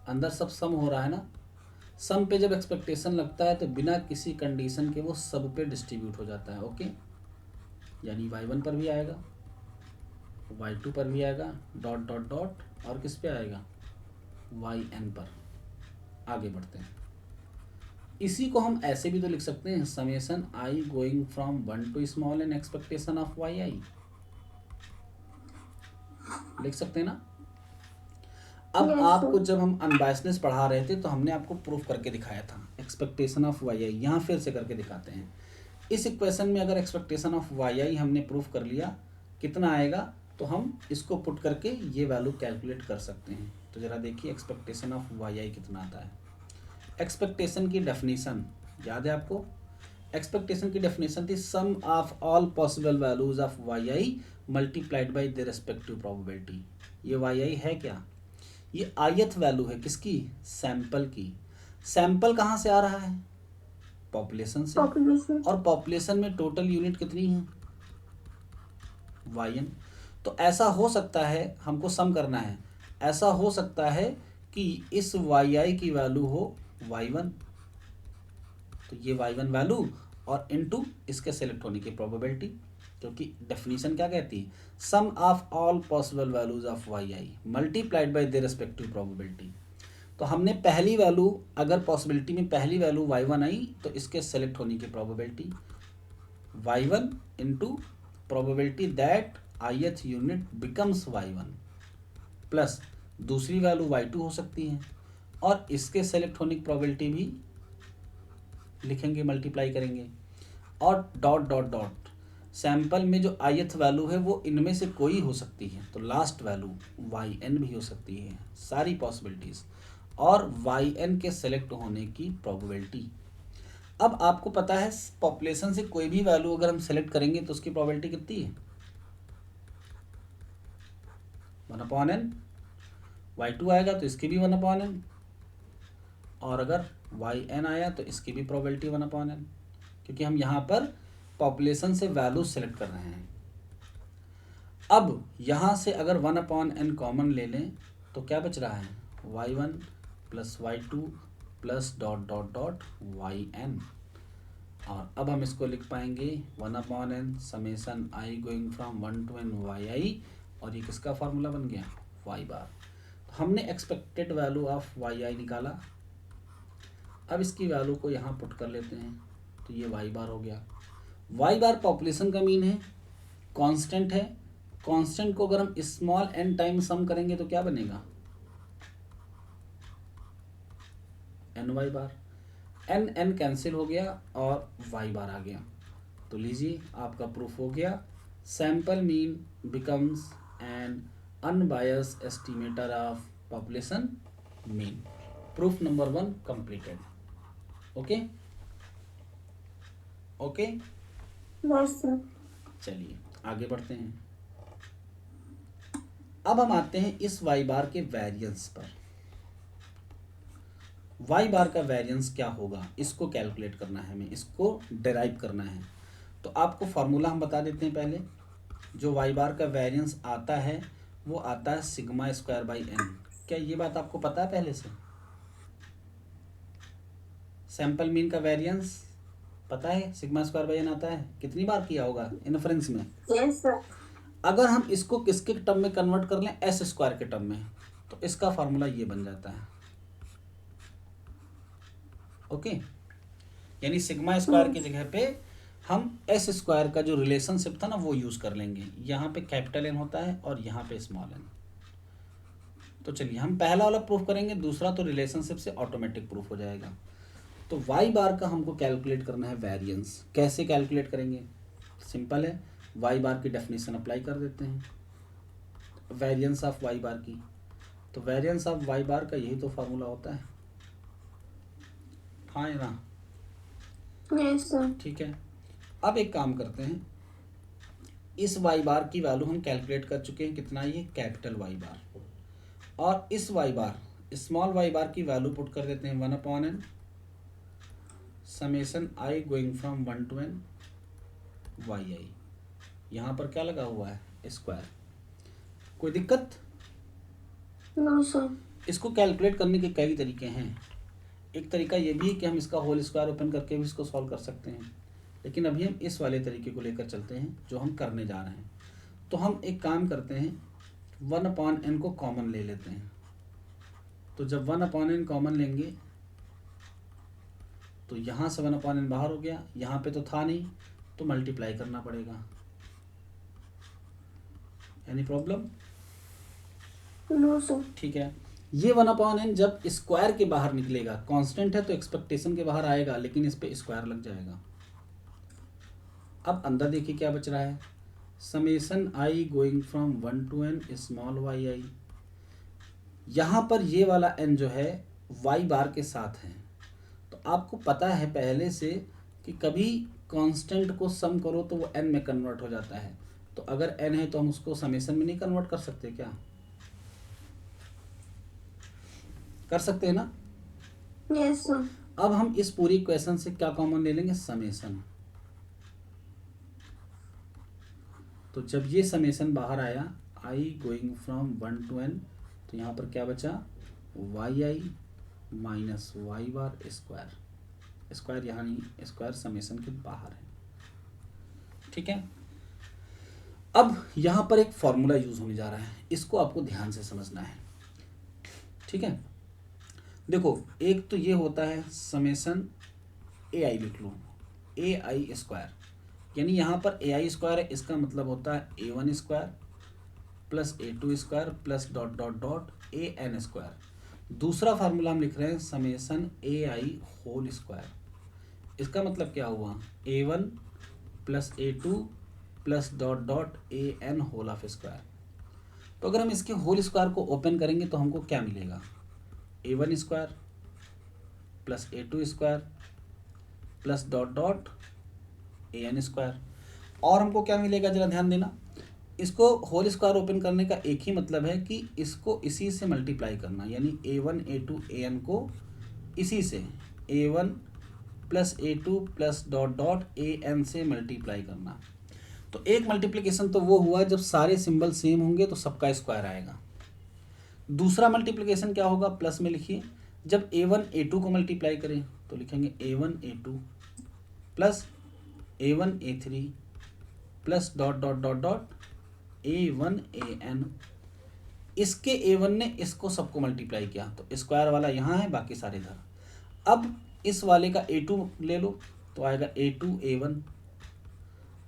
अंदर सब सम हो रहा है ना। सम पे जब एक्सपेक्टेशन लगता है तो बिना किसी कंडीशन के वो सब पे डिस्ट्रीब्यूट हो जाता है। ओके, यानी y1 पर भी आएगा, y2 पर भी आएगा, डॉट डॉट डॉट, और किस पे आएगा? yn पर। आगे बढ़ते हैं। इसी को हम ऐसे भी तो लिख सकते हैं, summation i going from 1 to small n expectation of yi, लिख सकते हैं ना। अब आपको जब हम अनबायसनेस पढ़ा रहे थे तो हमने आपको प्रूफ करके दिखाया था एक्सपेक्टेशन ऑफ yi, यहाँ फिर से करके दिखाते हैं। इस इक्वेशन में अगर एक्सपेक्टेशन ऑफ yi हमने प्रूफ कर लिया, कितना आएगा? तो हम इसको पुट करके ये वैल्यू कैलकुलेट कर सकते हैं। तो ज़रा देखिए एक्सपेक्टेशन ऑफ yi कितना आता है। एक्सपेक्टेशन की डेफिनेशन याद है आपको? एक्सपेक्टेशन की डेफिनेशन थी sum of all possible values of Y I multiplied by their respective probability. ये वाई आई है क्या? ये आयत वैल्यू है किसकी? सैंपल की। सैंपल कहाँ से आ रहा है? पॉपुलेशन से। पॉपुलेशन। और पॉपुलेशन में टोटल यूनिट कितनी है? Y N. तो ऐसा हो सकता है, हमको सम करना है, ऐसा हो सकता है कि इस वाई आई की वैल्यू हो वाई वन, तो ये वाई वन वैल्यू और इनटू इसके सेलेक्ट होने की प्रोबेबिलिटी, क्योंकि डेफिनेशन क्या कहती है? Sum of all possible values of Y I multiplied by their respective probability. तो हमने पहली वैल्यू, अगर पॉसिबिलिटी में पहली वैल्यू वाई वन आई तो इसके सेलेक्ट होने की probability Y one into probability that ith unit becomes Y one, plus दूसरी वैल्यू वाई टू हो सकती है और इसके सेलेक्ट होने की प्रोबेबिलिटी भी लिखेंगे, मल्टीप्लाई करेंगे, और डॉट डॉट डॉट सैंपल में जो ith वैल्यू है वो इनमें से कोई हो सकती है, तो लास्ट वैल्यू वाई एन भी हो सकती है, सारी पॉसिबिलिटीज, और वाई एन के सेलेक्ट होने की प्रोबेबिलिटी। अब आपको पता है पॉपुलेशन से कोई भी वैल्यू अगर हम सेलेक्ट करेंगे तो उसकी प्रोबेबिलिटी कितनी है? 1/n। वाई टू आएगा तो इसकी भी 1/n, और अगर वाई एन आया तो इसकी भी प्रोबेबिलिटी 1/n, क्योंकि हम यहाँ पर पॉपुलेशन से वैल्यू सेलेक्ट कर रहे हैं। अब यहाँ से अगर 1/n कॉमन ले लें तो क्या बच रहा है? Y one plus Y two plus dot dot dot Y N, और अब हम इसको लिख पाएंगे 1/n summation I going from 1 to n Y I, और ये किसका फार्मूला बन गया? Y bar. तो हमने expected value of Y I निकाला। अब इसकी वैल्यू को यहाँ पुट कर लेते हैं तो ये वाई बार हो गया। वाई बार पॉपुलेशन का मीन है, कांस्टेंट है, कांस्टेंट को अगर हम स्मॉल एन टाइम सम करेंगे तो क्या बनेगा? एन वाई बार। एन एन कैंसिल हो गया और वाई बार आ गया। तो लीजिए आपका प्रूफ हो गया, sample mean becomes N unbiased estimator of population mean. Proof number 1 completed. Okay okay, yes sir. चलिए आगे बढ़ते हैं। अब हम आते हैं इस वाई बार के वेरिएंस पर। वाई बार का वेरिएंस क्या होगा, इसको कैलकुलेट करना है, हमें इसको डेराइव करना है। तो आपको फॉर्मूला हम बता देते हैं पहले। जो वाई बार का वेरिएंस आता है वो आता है सिग्मा स्क्वायर बाई एन। क्या ये बात आपको पता है पहले से? सैंपल मीन का वेरिएंस पता है, सिग्मा स्क्वायर बाई एन आता है, कितनी बार किया होगा इनफरेंस में? Yes sir. अगर हम इसको किसके टर्म में कन्वर्ट कर लें? एस स्क्वायर के टर्म में, तो इसका फार्मूला ये बन जाता है। ओके, यानी सिग्मा स्क्वायर की जगह पे हम एस स्क्वायर का जो रिलेशनशिप था ना वो यूज कर लेंगे। यहाँ पे कैपिटल एन होता है और यहाँ पे स्मॉल एन। तो चलिए हम पहला वाला प्रूफ करेंगे, दूसरा तो रिलेशनशिप से ऑटोमेटिक प्रूफ हो जाएगा। तो वाई बार का हमको कैलकुलेट करना है वेरिएंस। कैसे कैलकुलेट करेंगे? सिंपल है, वाई बार की डेफिनेशन अप्लाई कर देते हैं वेरिएंस ऑफ वाई बार की। तो वेरिएंस ऑफ वाई बार का यही तो फार्मूला होता है, हाँ या ना? Yes sir. ठीक है, अब एक काम करते हैं, इस वाई बार की वैल्यू हम कैलकुलेट कर चुके हैं, कितना? ये कैपिटल वाई बार, और इस Y bar small Y bar की वैल्यू पुट कर देते हैं 1/n summation I going from 1 to n Y I. यहाँ पर क्या लगा हुआ है? स्क्वायर। कोई दिक्कत? No sir. इसको कैलकुलेट करने के कई तरीके हैं। एक तरीका ये भी है कि हम इसका होल स्क्वायर ओपन करके भी इसको सॉल्व कर सकते हैं, लेकिन अभी हम इस वाले तरीके को लेकर चलते हैं जो हम करने जा रहे हैं। तो हम एक काम करते हैं, 1/n को कॉमन ले लेते हैं। तो जब 1/n कॉमन लेंगे तो यहाँ से 1/n बाहर हो गया, यहाँ पे तो था नहीं तो मल्टीप्लाई करना पड़ेगा। Any problem? No sir. ठीक है, ये 1/n जब स्क्वायर के बाहर निकलेगा, कांस्टेंट है तो एक्सपेक्टेशन के बाहर आएगा, लेकिन इस पे स्क्वायर लग जाएगा। अब अंदर देखिए क्या बच रहा है, summation I going from 1 to n small Y I. यहाँ पर ये वाला n जो है वाई बार के साथ है। तो आपको पता है पहले से कि कभी कांस्टेंट को सम करो तो वो n में कन्वर्ट हो जाता है, तो अगर n है तो हम उसको समेशन में नहीं कन्वर्ट कर सकते क्या? कर सकते हैं ना? Yes sir. अब हम इस पूरी इक्वेशन से क्या कॉमन ले लेंगे? समेशन। तो जब ये समेशन बाहर आया i going from 1 to n, तो यहाँ पर क्या बचा? yi minus Y bar square, square यहाँ नहीं, स्क्वायर समेशन के बाहर है, ठीक है। अब यहाँ पर एक फॉर्मूला यूज होने जा रहा है, इसको आपको ध्यान से समझना है, ठीक है। देखो, एक तो ये होता है समेशन ए आई, लिख लो ए आई स्क्वायर, यानी यहाँ पर ए आई स्क्वायर है, इसका मतलब होता है A one square plus A two square plus dot dot dot A N square. दूसरा फार्मूला हम लिख रहे हैं summation A I whole square, इसका मतलब क्या हुआ? A one plus A two plus dot dot A N whole of square. तो अगर हम इसके होल स्क्वायर को ओपन करेंगे तो हमको क्या मिलेगा? A one square plus A two square plus dot dot A N square. और हमको क्या मिलेगा, जरा ध्यान देना, इसको होल स्क्वायर ओपन करने का एक ही मतलब है कि इसको इसी से मल्टीप्लाई करना, यानी A one A two A N को इसी से A one plus A two plus dot dot A N से मल्टीप्लाई करना। तो एक मल्टीप्लिकेशन तो वो हुआ जब सारे सिंबल सेम होंगे तो सबका स्क्वायर आएगा। दूसरा मल्टीप्लिकेशन क्या होगा? प्लस में लिखिए, जब ए वन ए टू को मल्टीप्लाई करें तो लिखेंगे A one A two plus A one A three plus dot dot dot dot A one A N. इसके ए वन ने इसको सबको मल्टीप्लाई किया तो स्क्वायर वाला यहाँ है, बाकी सारे इधर। अब इस वाले का ए टू ले लो तो आएगा A two A one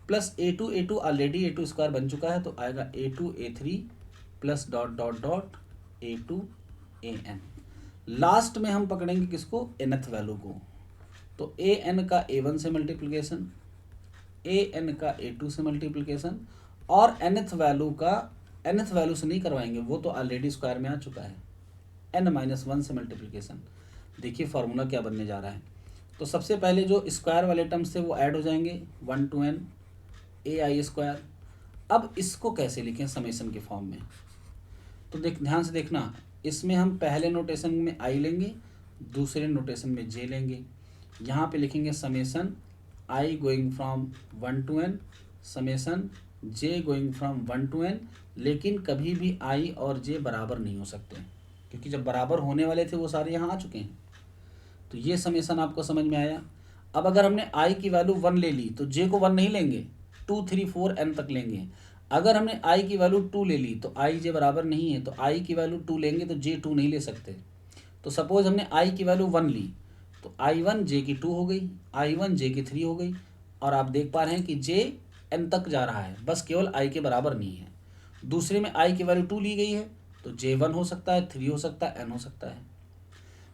plus A two already A two square बन चुका है तो आएगा A two A three plus dot dot dot A two A N. Last में हम पकड़ेंगे किसको? एनथ वैल्यू को, तो ए एन का ए वन से मल्टीप्लिकेशन, ए एन का ए टू से मल्टीप्लिकेशन, और एनथ वैल्यू का एनथ वैल्यू से नहीं करवाएंगे, वो तो ऑलरेडी स्क्वायर में आ चुका है, एन माइनस वन से मल्टीप्लिकेशन। देखिए फॉर्मूला क्या बनने जा रहा है। तो सबसे पहले जो स्क्वायर वाले टर्म्स थे वो ऐड हो जाएंगे, 1 to n A I square. अब इसको कैसे लिखें समेशन के फॉर्म में? तो ध्यान से देखना, इसमें हम पहले नोटेशन में आई लेंगे, दूसरे नोटेशन में जे लेंगे। यहाँ पे लिखेंगे summation I going from 1 to n summation j going from 1 to n, लेकिन कभी भी आई और जे बराबर नहीं हो सकते, क्योंकि जब बराबर होने वाले थे वो सारे यहाँ आ चुके हैं। तो ये समेशन आपको समझ में आया। अब अगर हमने आई की वैल्यू 1 ले ली तो जे को 1 नहीं लेंगे, 2 3 4 n तक लेंगे। अगर हमने आई की वैल्यू 2 ले ली तो आई जे बराबर नहीं है, तो आई की वैल्यू 2 लेंगे तो जे 2 नहीं ले सकते। तो सपोज हमने आई की वैल्यू 1 ली तो आई वन जे की 2 हो गई, आई वन जे की 3 हो गई, और आप देख पा रहे हैं कि जे n तक जा रहा है, बस केवल आई के बराबर नहीं है। दूसरे में आई की वैल्यू 2 ली गई है तो जे 1 हो सकता है, 3 हो सकता है, n हो सकता है।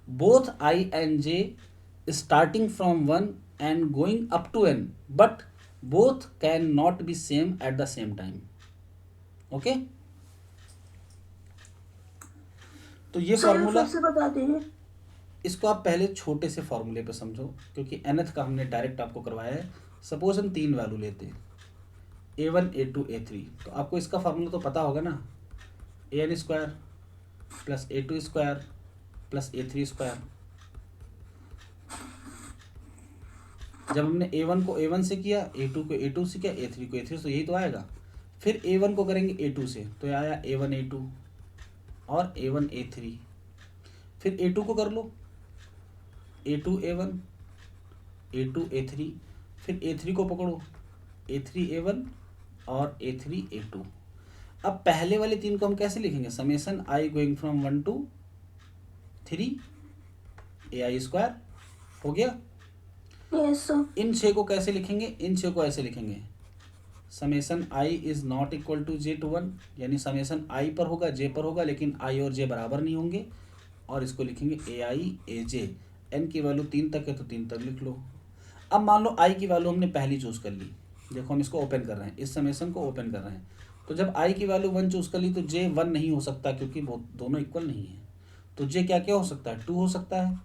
Both I and J starting from 1 and going up to n, but both can not be same at the same time. Okay तो ये फॉर्मूला बता दीजिए। इसको आप पहले छोटे से फॉर्मूले पे समझो, क्योंकि nth का हमने डायरेक्ट आपको करवाया है। सपोज हम 3 वैल्यू लेते हैं, A one A two A three, तो आपको इसका फॉर्मूला तो पता होगा ना, A N square plus A two square plus A three square. जब हमने a1 को a1 से किया, a2 को a2 से किया, a3 को a3 से, तो यही तो आएगा। फिर a1 को करेंगे a2 से तो आया a1 a2 और a1 a3। फिर a2 को कर लो, a2 a1 a2 a3, फिर a3 को पकड़ो, a3 a1 और a3 a2। अब पहले वाले 3 को हम कैसे लिखेंगे? Summation I going from 1 to 3 A I square हो गया। Yes sir. इन 6 को कैसे लिखेंगे? इन 6 को ऐसे लिखेंगे, summation I is not equal to J to 1, यानी समेशन आई पर होगा जे पर होगा, लेकिन आई और जे बराबर नहीं होंगे, और इसको लिखेंगे ए आई ए जे। एन की वैल्यू 3 तक है तो 3 तक लिख लो। अब मान लो आई की वैल्यू हमने पहली चूज कर ली, देखो हम इसको ओपन कर रहे हैं, इस समेशन को ओपन कर रहे हैं, तो जब आई की वैल्यू 1 चूज कर ली तो जे 1 नहीं हो सकता, क्योंकि दोनों इक्वल नहीं है। तो जे क्या हो सकता है? 2 हो सकता है।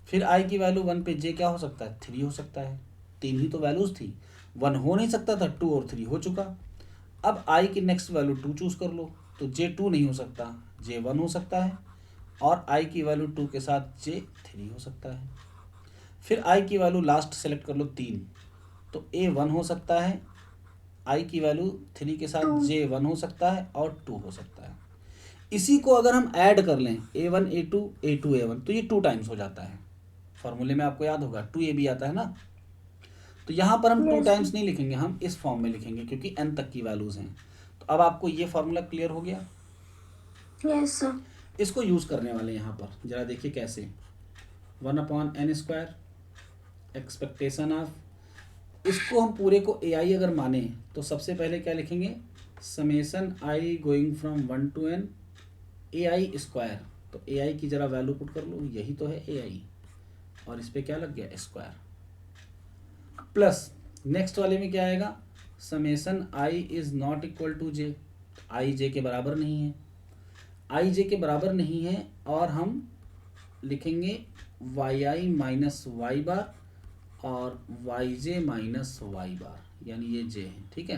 फिर आई की वैल्यू 1 पे जे क्या हो सकता है? 3 हो सकता है। 3 ही तो वैल्यूज थी, 1 हो नहीं सकता था, 2 और 3 हो चुका। अब आई की नेक्स्ट वैल्यू 2 चूज कर लो, तो J2 नहीं हो सकता, J1 हो सकता है, और आई की वैल्यू 2 के साथ J3 हो सकता है। फिर आई की वैल्यू लास्ट सेलेक्ट कर लो 3, तो A1 हो सकता है, आई की वैल्यू 3 के साथ 2 J1 हो सकता है और 2 हो सकता है। इसी को अगर हम ऐड कर लें A1 A2 A2 A1 तो ये 2 टाइम्स हो जाता है। फॉर्मूले में आपको याद होगा 2A भी आता है ना। तो यहाँ पर हम 2 yes टाइम्स नहीं लिखेंगे, हम इस फॉर्म में लिखेंगे क्योंकि n तक की वैल्यूज हैं। तो अब आपको ये फॉर्मूला क्लियर हो गया। yes sir इसको यूज करने वाले यहाँ पर जरा देखिए कैसे। 1/n² एक्सपेक्टेशन ऑफ, इसको हम पूरे को ai अगर माने तो सबसे पहले क्या लिखेंगे, summation I going from 1 to n ai²। तो ai की जरा वैल्यू पुट कर लो, यही तो है ai, और इस पे क्या लग गया स्क्वायर, प्लस नेक्स्ट वाले में क्या आएगा, summation I is not equal to J, I J के बराबर नहीं है, आई जे के बराबर नहीं है, और हम लिखेंगे Y I minus Y bar और वाई जे माइनस वाई बार, यानी ये जे है। ठीक है,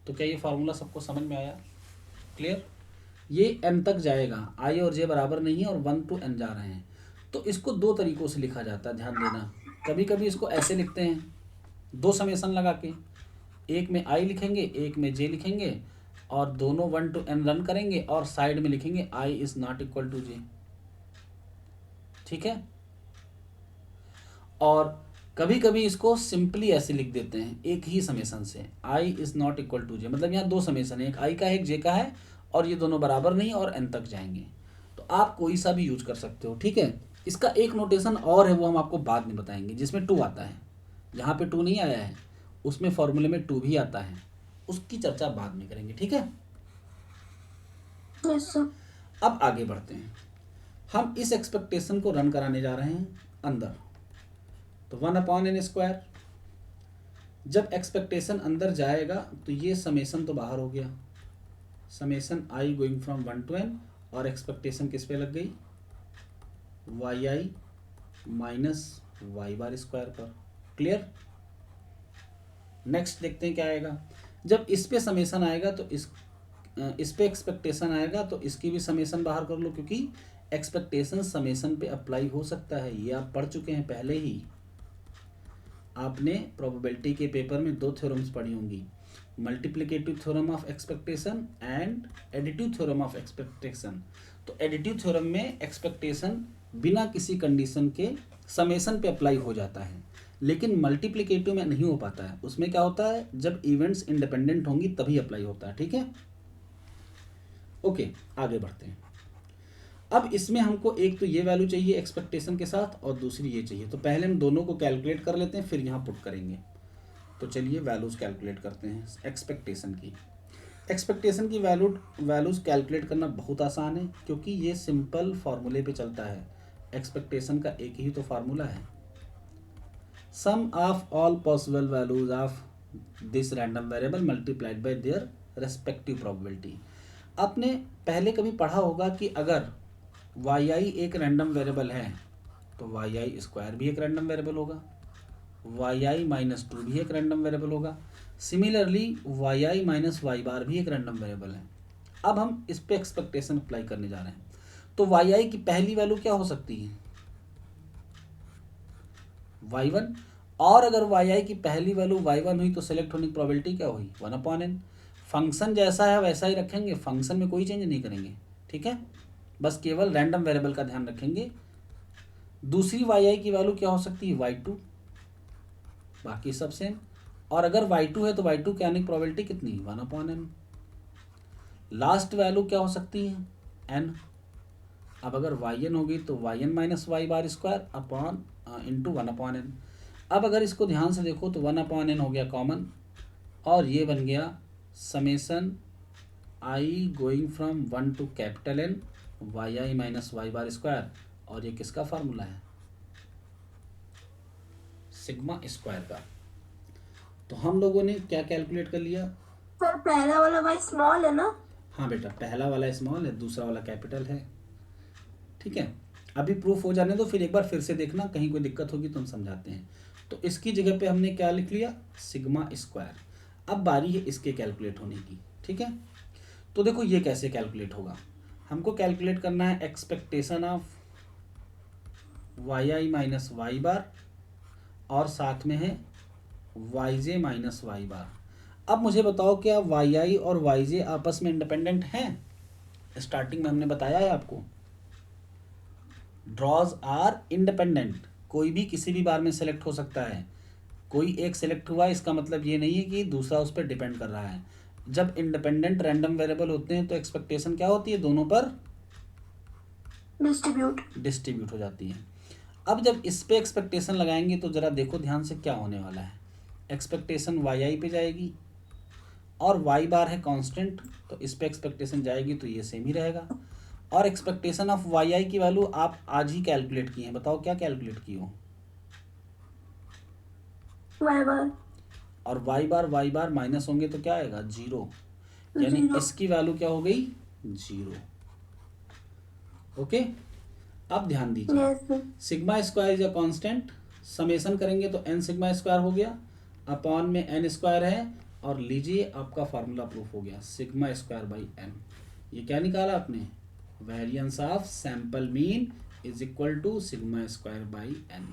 तो क्या ये फार्मूला सबको समझ में आया, क्लियर। ये n तक जाएगा, i और j बराबर नहीं है और 1 to n जा रहे हैं, तो इसको 2 तरीकों से लिखा जाता है, ध्यान देना। कभी कभी इसको ऐसे लिखते हैं 2 समेसन लगा के, एक में i लिखेंगे एक में j लिखेंगे, और दोनों 1 to n रन करेंगे और साइड में लिखेंगे i is not equal to j। ठीक है, और कभी कभी इसको सिंपली ऐसे लिख देते हैं एक ही समेसन से, i is not equal to j, मतलब यहाँ 2 समेसन है, एक i का है एक j का है, और ये दोनों बराबर नहीं और n तक जाएंगे। तो आप कोई सा भी यूज कर सकते हो। ठीक है, इसका एक नोटेशन और है, वो हम आपको बाद में बताएंगे, जिसमें 2 आता है। जहाँ पे 2 नहीं आया है उसमें फॉर्मूले में 2 भी आता है, उसकी चर्चा बाद में करेंगे। ठीक है, yes sir अब आगे बढ़ते हैं। हम इस एक्सपेक्टेशन को रन कराने जा रहे हैं अंदर, तो 1/n²। जब एक्सपेक्टेशन अंदर जाएगा तो ये समेसन तो बाहर हो गया, summation I going from 1 to n, और एक्सपेक्टेशन किस पे लग गई, Y I minus Y bar square पर। क्लियर, नेक्स्ट देखते हैं क्या आएगा। जब इस पे समेसन आएगा तो इस पे एक्सपेक्टेशन आएगा, तो इसकी भी समेसन बाहर कर लो, क्योंकि एक्सपेक्टेशन समेसन पे अप्लाई हो सकता है, ये आप पढ़ चुके हैं पहले ही। आपने प्रोबेबिलिटी के पेपर में 2 थ्योरम्स पढ़ी होंगी, multiplicative theorem of expectation and additive theorem of expectation. तो एडिटिव थ्योरम में एक्सपेक्टेशन बिना किसी कंडीशन के समेसन पे अप्लाई हो जाता है, लेकिन मल्टीप्लिकेटिव में नहीं हो पाता है। उसमें क्या होता है, जब इवेंट्स इंडिपेंडेंट होंगी तभी अप्लाई होता है। ठीक है, ओके, आगे बढ़ते हैं। अब इसमें हमको एक तो ये वैल्यू चाहिए एक्सपेक्टेशन के साथ और दूसरी ये चाहिए, तो पहले हम दोनों को कैलकुलेट कर लेते हैं, फिर यहाँ पुट करेंगे। तो चलिए वैल्यूज़ कैलकुलेट करते हैं एक्सपेक्टेशन की। एक्सपेक्टेशन की वैल्यूज़ कैलकुलेट करना बहुत आसान है, क्योंकि ये सिंपल फार्मूले पे चलता है। एक्सपेक्टेशन का एक ही तो फार्मूला है, sum of all possible values of this random variable multiplied by their respective probability. आपने पहले कभी पढ़ा होगा कि अगर वाई आई एक रैंडम वेरिएबल है तो वाई आई स्क्वायर भी एक रैंडम वेरिएबल होगा, वाई आई माइनस 2 भी एक रैंडम वेरिएबल होगा, similarly Y I minus Y बार भी एक रैंडम वेरिएबल है। अब हम इस पे एक्सपेक्टेशन अप्लाई करने जा रहे हैं, तो वाई आई की पहली वैल्यू क्या हो सकती है, y1, और अगर वाई आई की पहली वैल्यू y1 हुई तो सेलेक्ट होने की प्रोबेबिलिटी क्या हुई, 1/n। फंक्शन जैसा है वैसा ही रखेंगे, फंक्शन में कोई चेंज नहीं करेंगे। ठीक है, बस केवल रैंडम वेरिएबल का ध्यान रखेंगे। दूसरी वाई आई की वैल्यू क्या हो सकती है, y2, बाकी सब सेम। और अगर y2 है तो y2 के आने की प्रोबेबिलिटी कितनी, 1/n। लास्ट वैल्यू क्या हो सकती है, n। अब अगर yn होगी तो yn minus Y bar square upon into 1/n। अब अगर इसको ध्यान से देखो तो 1/n हो गया कॉमन, और ये बन गया summation I going from 1 to capital N Y I minus Y bar square, और ये किसका फार्मूला है, सिग्मा स्क्वायर का। तो हम लोगों ने क्या कैलकुलेट कर लिया, सर पहला वाला भाई स्मॉल है ना, हाँ बेटा, पहला वाला स्मॉल है, दूसरा वाला कैपिटल है। ठीक है, अभी प्रूफ हो जाने दो, फिर एक बार फिर से देखना, कहीं कोई दिक्कत होगी तो हम समझाते हैं। तो इसकी जगह पे हमने क्या लिख लिया, सिग्मा स्क्वायर। अब बारी है इसके कैलकुलेट होने की, ठीक है। तो देखो ये कैसे कैलकुलेट होगा, हमको कैलकुलेट करना है expectation of Y I minus Y bar और साथ में है Y J minus Y bar. अब मुझे बताओ क्या वाई आई और वाई जे आपस में इंडिपेंडेंट हैं? स्टार्टिंग में हमने बताया है आपको, ड्रॉज आर इंडिपेंडेंट, कोई भी किसी भी बार में सेलेक्ट हो सकता है। कोई एक सेलेक्ट हुआ इसका मतलब ये नहीं है कि दूसरा उस पर डिपेंड कर रहा है। जब इंडिपेंडेंट रैंडम वेरिएबल होते हैं तो एक्सपेक्टेशन क्या होती है, दोनों पर डिस्ट्रीब्यूट हो जाती है। अब जब इस पे एक्सपेक्टेशन लगाएंगे तो जरा देखो ध्यान से क्या होने वाला है। एक्सपेक्टेशन वाई आई पे जाएगी और वाई बार है कांस्टेंट, तो इस पे एक्सपेक्टेशन जाएगी तो ये सेम ही रहेगा। और एक्सपेक्टेशन ऑफ वाई आई की वैल्यू आप आज ही कैलकुलेट किए हैं, बताओ क्या कैलकुलेट की हो? Y bar. और वाई बार माइनस होंगे तो क्या आएगा, जीरो, यानी इसकी वैल्यू क्या हो गई, जीरो। ओके, अब ध्यान दीजिए, sigma square is a constant, summation करेंगे तो एन सिग्मा स्क्वायर हो गया, अपॉन में एन स्क्वायर है, और लीजिए आपका फार्मूला प्रूफ हो गया, सिग्मा स्क्वायर बाई एन। ये क्या निकाला आपने, variance of sample mean is equal to sigma square by N.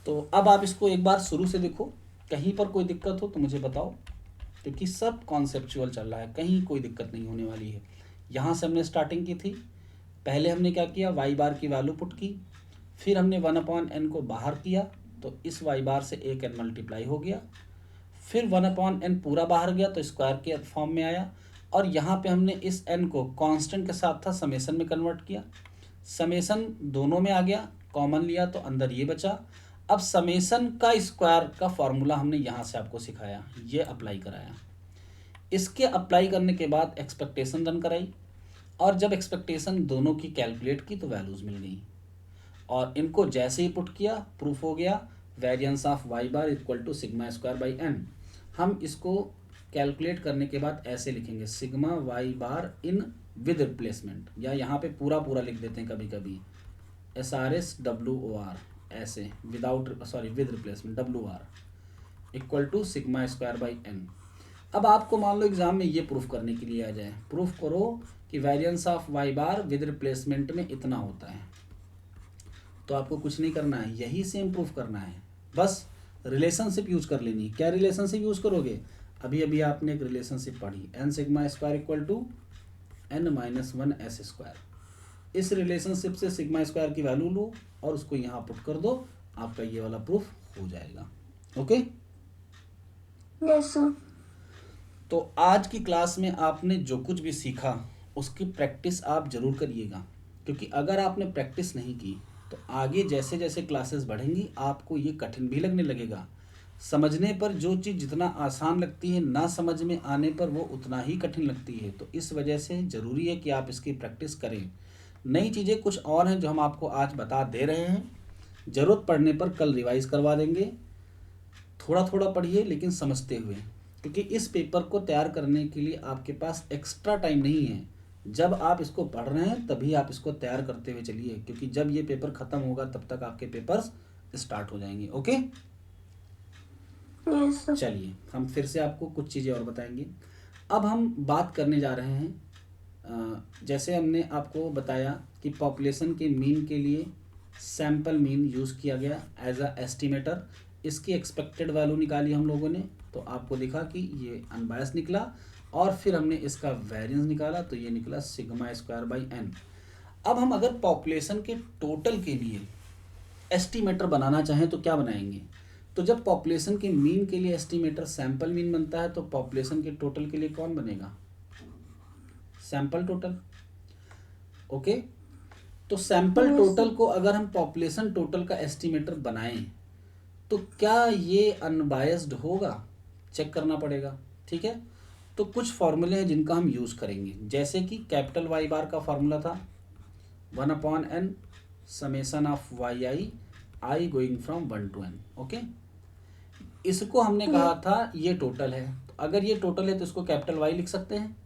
तो अब आप इसको एक बार शुरू से देखो, कहीं पर कोई दिक्कत हो तो मुझे बताओ, क्योंकि सब कॉन्सेप्चुअल चल रहा है, कहीं कोई दिक्कत नहीं होने वाली है। यहाँ से हमने स्टार्टिंग की थी, पहले हमने क्या किया, वाई बार की वैल्यू पुट की, फिर हमने 1/n को बाहर किया तो इस वाई बार से एक n मल्टीप्लाई हो गया, फिर 1/n पूरा बाहर गया तो स्क्वायर के फॉर्म में आया, और यहाँ पे हमने इस n को कांस्टेंट के साथ था समेसन में कन्वर्ट किया, समेसन दोनों में आ गया, कॉमन लिया तो अंदर ये बचा। अब समेसन का स्क्वायर का फॉर्मूला हमने यहाँ से आपको सिखाया, ये अप्लाई कराया, इसके अप्लाई करने के बाद एक्सपेक्टेशन रन कराई, और जब एक्सपेक्टेशन दोनों की कैलकुलेट की तो वैल्यूज मिल गई, और इनको जैसे ही पुट किया प्रूफ हो गया, variance of Y bar equal to sigma square by N. हम इसको कैलकुलेट करने के बाद ऐसे लिखेंगे, sigma Y bar in with replacement, या यहाँ पे पूरा पूरा लिख देते हैं कभी कभी, SRSWOR, ऐसे without with replacement WR equal to sigma square by N. अब आपको मान लो एग्जाम में ये प्रूफ करने के लिए आ जाए, प्रूफ करो कि variance of Y bar with replacement में इतना होता है, तो आपको कुछ नहीं करना है, यही सेम प्रूफ करना है, बस रिलेशनशिप यूज कर लेनी। क्या रिलेशनशिप यूज करोगे, अभी अभी आपने एक रिलेशनशिप पढ़ी, N sigma square equal to n-1 s²। इस रिलेशनशिप से सिग्मा स्क्वायर की वैल्यू लो और उसको यहाँ पुट कर दो, आपका ये वाला प्रूफ हो जाएगा। Okay, yes sir. तो आज की क्लास में आपने जो कुछ भी सीखा उसकी प्रैक्टिस आप जरूर करिएगा, क्योंकि अगर आपने प्रैक्टिस नहीं की तो आगे जैसे जैसे क्लासेस बढ़ेंगी आपको ये कठिन भी लगने लगेगा। समझने पर जो चीज़ जितना आसान लगती है, ना समझ में आने पर वो उतना ही कठिन लगती है। तो इस वजह से ज़रूरी है कि आप इसकी प्रैक्टिस करें। नई चीज़ें कुछ और हैं जो हम आपको आज बता दे रहे हैं, ज़रूरत पड़ने पर कल रिवाइज़ करवा देंगे। थोड़ा थोड़ा पढ़िए लेकिन समझते हुए, क्योंकि इस पेपर को तैयार करने के लिए आपके पास एक्स्ट्रा टाइम नहीं है। जब आप इसको पढ़ रहे हैं तभी आप इसको तैयार करते हुए चलिए, क्योंकि जब ये पेपर ख़त्म होगा तब तक आपके पेपर्स स्टार्ट हो जाएंगे। Okay, yes sir. चलिए हम फिर से आपको कुछ चीज़ें और बताएंगे। अब हम बात करने जा रहे हैं, जैसे हमने आपको बताया कि पॉपुलेशन के मीन के लिए सैंपल मीन यूज़ किया गया एज अ एस्टिमेटर। इसकी एक्सपेक्टेड वैल्यू निकाली हम लोगों ने, तो आपको दिखा कि ये अनबायस निकला, और फिर हमने इसका वेरिएंस निकाला तो ये निकला सिग्मा स्क्वायर बाई एन। अब हम अगर पॉपुलेशन के टोटल के लिए एस्टिमेटर बनाना चाहें तो क्या बनाएंगे, तो जब पॉपुलेशन के मीन के लिए एस्टिमेटर सैंपल मीन बनता है तो पॉपुलेशन के टोटल के लिए कौन बनेगा, सैंपल टोटल। ओके, तो सैंपल टोटल को अगर हम पॉपुलेशन टोटल का एस्टिमेटर बनाएं तो क्या ये अनबायस्ड होगा, चेक करना पड़ेगा। ठीक है, तो कुछ फॉर्मूले हैं जिनका हम यूज़ करेंगे, जैसे कि कैपिटल वाई बार का फॉर्मूला था 1/n summation of Y I going from 1 to n। Okay, इसको हमने कहा था ये टोटल है, तो अगर ये टोटल है तो इसको कैपिटल वाई लिख सकते हैं,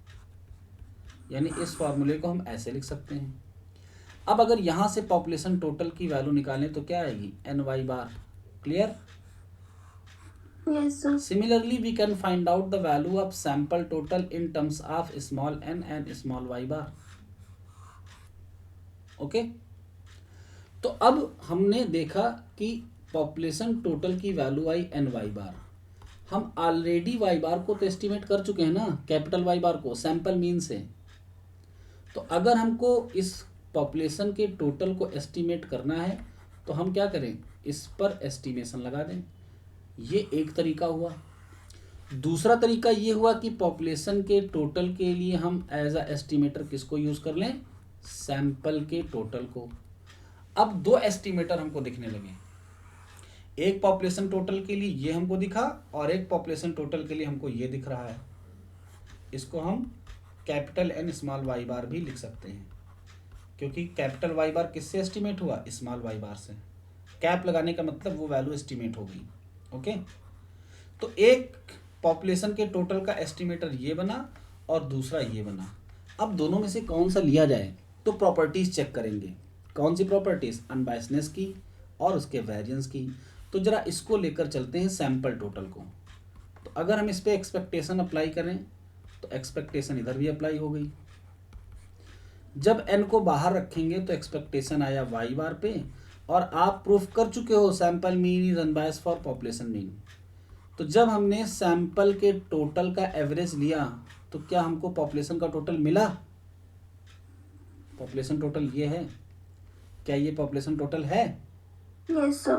यानी इस फॉर्मूले को हम ऐसे लिख सकते हैं। अब अगर यहाँ से पॉपुलेशन टोटल की वैल्यू निकालें तो क्या आएगी, N Y bar. Clear? Yes, sir. Similarly, we can find out the value of sample total in terms of small n and small y bar. Okay तो अब हमने देखा कि पॉपुलेशन टोटल की वैल्यू आई एन वाई बार। हम already Y बार को तो estimate कर चुके हैं ना, कैपिटल वाई बार को सैंपल मीन से। तो अगर हमको इस पॉपुलेशन के टोटल को एस्टिमेट करना है तो हम क्या करें, इस पर एस्टिमेशन लगा दें। ये एक तरीका हुआ। दूसरा तरीका ये हुआ कि पॉपुलेशन के टोटल के लिए हम एज अ एस्टिमेटर किसको यूज़ कर लें, सैंपल के टोटल को। अब दो एस्टिमेटर हमको दिखने लगे, एक पॉपुलेशन टोटल के लिए ये हमको दिखा और एक पॉपुलेशन टोटल के लिए हमको ये दिख रहा है। इसको हम कैपिटल एन स्मॉल वाई बार भी लिख सकते हैं, क्योंकि कैपिटल वाई बार किससे एस्टिमेट हुआ, स्मॉल वाई बार से। कैप लगाने का मतलब वो वैल्यू एस्टिमेट हो गई। ओके तो एक पॉपुलेशन के टोटल का एस्टिमेटर ये बना और दूसरा ये बना। अब दोनों में से कौन सा लिया जाए, तो प्रॉपर्टीज चेक करेंगे। कौन सी प्रॉपर्टीज, अनबायसनेस की और उसके वेरिएंस की। तो जरा इसको लेकर चलते हैं सैंपल टोटल को। तो अगर हम इस पे एक्सपेक्टेशन अप्लाई करें तो एक्सपेक्टेशन इधर भी अप्लाई हो गई। जब एन को बाहर रखेंगे तो एक्सपेक्टेशन आया वाई बार पे, और आप प्रूफ कर चुके हो sample mean is unbiased for population mean. तो जब हमने सैंपल के टोटल का एवरेज लिया तो क्या हमको पॉपुलेशन का टोटल मिला, पॉपुलेशन टोटल ये है। क्या ये पॉपुलेशन टोटल है? Yes, sir.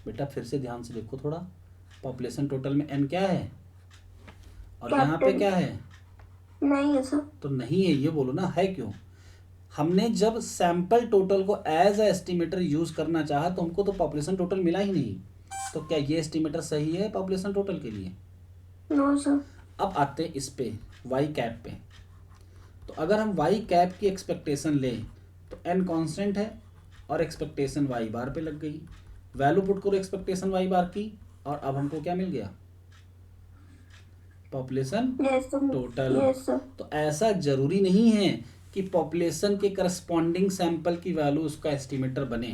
बेटा फिर से ध्यान से देखो थोड़ा, पॉपुलेशन टोटल में एन क्या है और यहाँ पे कैपिटल। क्या है, नहीं है सर। तो नहीं है ये बोलो ना, है क्यों। हमने जब सैंपल टोटल को एज अ एस्टिमेटर यूज करना चाहा तो हमको तो पॉपुलेशन टोटल मिला ही नहीं। तो क्या ये एस्टिमेटर सही है पॉपुलेशन टोटल के लिए? No sir. अब आते हैं इस पे वाई कैप पे। तो अगर हम वाई कैप की एक्सपेक्टेशन लें तो एन कांस्टेंट है और एक्सपेक्टेशन वाई बार पे लग गई। वैल्यू पुट करो एक्सपेक्टेशन वाई बार की और अब हमको क्या मिल गया, population Yes, sir. Total. Yes, sir. तो ऐसा जरूरी नहीं है कि पॉपुलेशन के करस्पॉन्डिंग सैंपल की वैल्यू उसका एस्टिमेटर बने।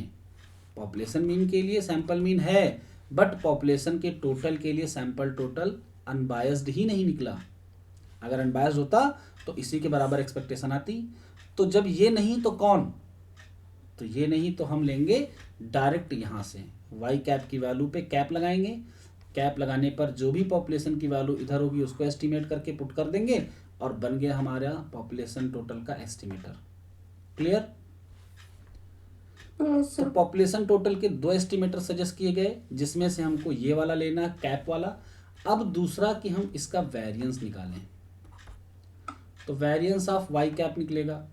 पॉपुलेशन मीन के लिए सैंपल मीन है, बट पॉपुलेशन के टोटल के लिए सैंपल टोटल अनबायस्ड ही नहीं निकला। अगर अनबायस्ड होता तो इसी के बराबर एक्सपेक्टेशन आती। तो जब ये नहीं तो कौन, तो ये नहीं तो हम लेंगे डायरेक्ट यहाँ से वाई कैप की वैल्यू पे कैप लगाएंगे। कैप लगाने पर जो भी पॉपुलेशन की वैल्यू इधर होगी उसको एस्टिमेट करके पुट कर देंगे और बन गया हमारा पॉपुलेशन टोटल का एस्टिमेटर। क्लियर? Yes, तो sir. पॉपुलेशन टोटल के दो एस्टिमेटर सजेस्ट किए गए, जिसमें से हमको ये वाला लेना है, कैप वाला। अब दूसरा कि हम इसका वेरिएंस निकालें। तो वेरिएंस ऑफ वाई कैप निकलेगा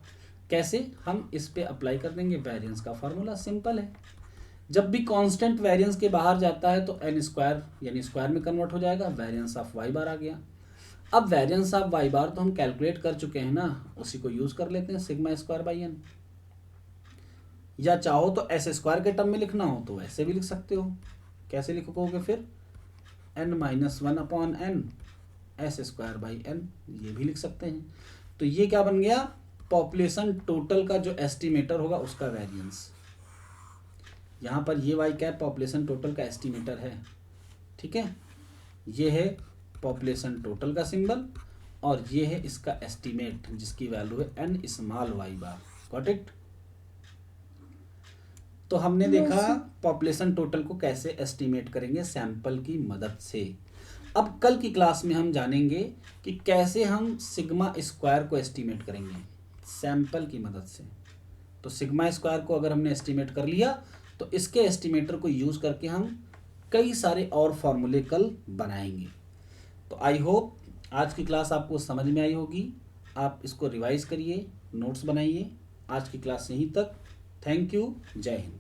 कैसे, हम इस पे अप्लाई कर देंगे वेरिएंस का फार्मूला। सिंपल है, जब भी कांस्टेंट वेरिएंस के बाहर जाता है तो एन स्क्वायर यानी स्क्वायर में कन्वर्ट हो जाएगा, वेरिएंस ऑफ वाई बार आ गया। अब वेरिएंस ऑफ वाई बार तो हम कैलकुलेट कर चुके हैं ना, उसी को यूज कर लेते हैं, सिग्मा स्क्वायर बाई एन। या चाहो तो एस स्क्वायर के टर्म में लिखना हो तो ऐसे भी लिख सकते हो। कैसे लिखोगे फिर, N minus one upon N S square by N, ये भी लिख सकते हैं। तो ये क्या बन गया, पॉपुलेशन टोटल का जो एस्टिमेटर होगा उसका वेरिएंस। यहाँ पर ये वाई कैप पॉपुलेशन टोटल का एस्टिमेटर है, ठीक है। ये है पॉपुलेशन टोटल का सिंबल और ये है इसका एस्टिमेट जिसकी वैल्यू है N small Y bar. Got it? तो हमने देखा पॉपुलेशन टोटल को कैसे एस्टिमेट करेंगे सैंपल की मदद से। अब कल की क्लास में हम जानेंगे कि कैसे हम सिग्मा स्क्वायर को एस्टिमेट करेंगे सैंपल की मदद से। तो सिग्मा स्क्वायर को अगर हमने एस्टिमेट कर लिया तो इसके एस्टिमेटर को यूज करके हम कई सारे और फॉर्मूले कल बनाएंगे। तो आई होप आज की क्लास आपको समझ में आई होगी। आप इसको रिवाइज करिए, नोट्स बनाइए। आज की क्लास यहीं तक। थैंक यू, जय हिंद।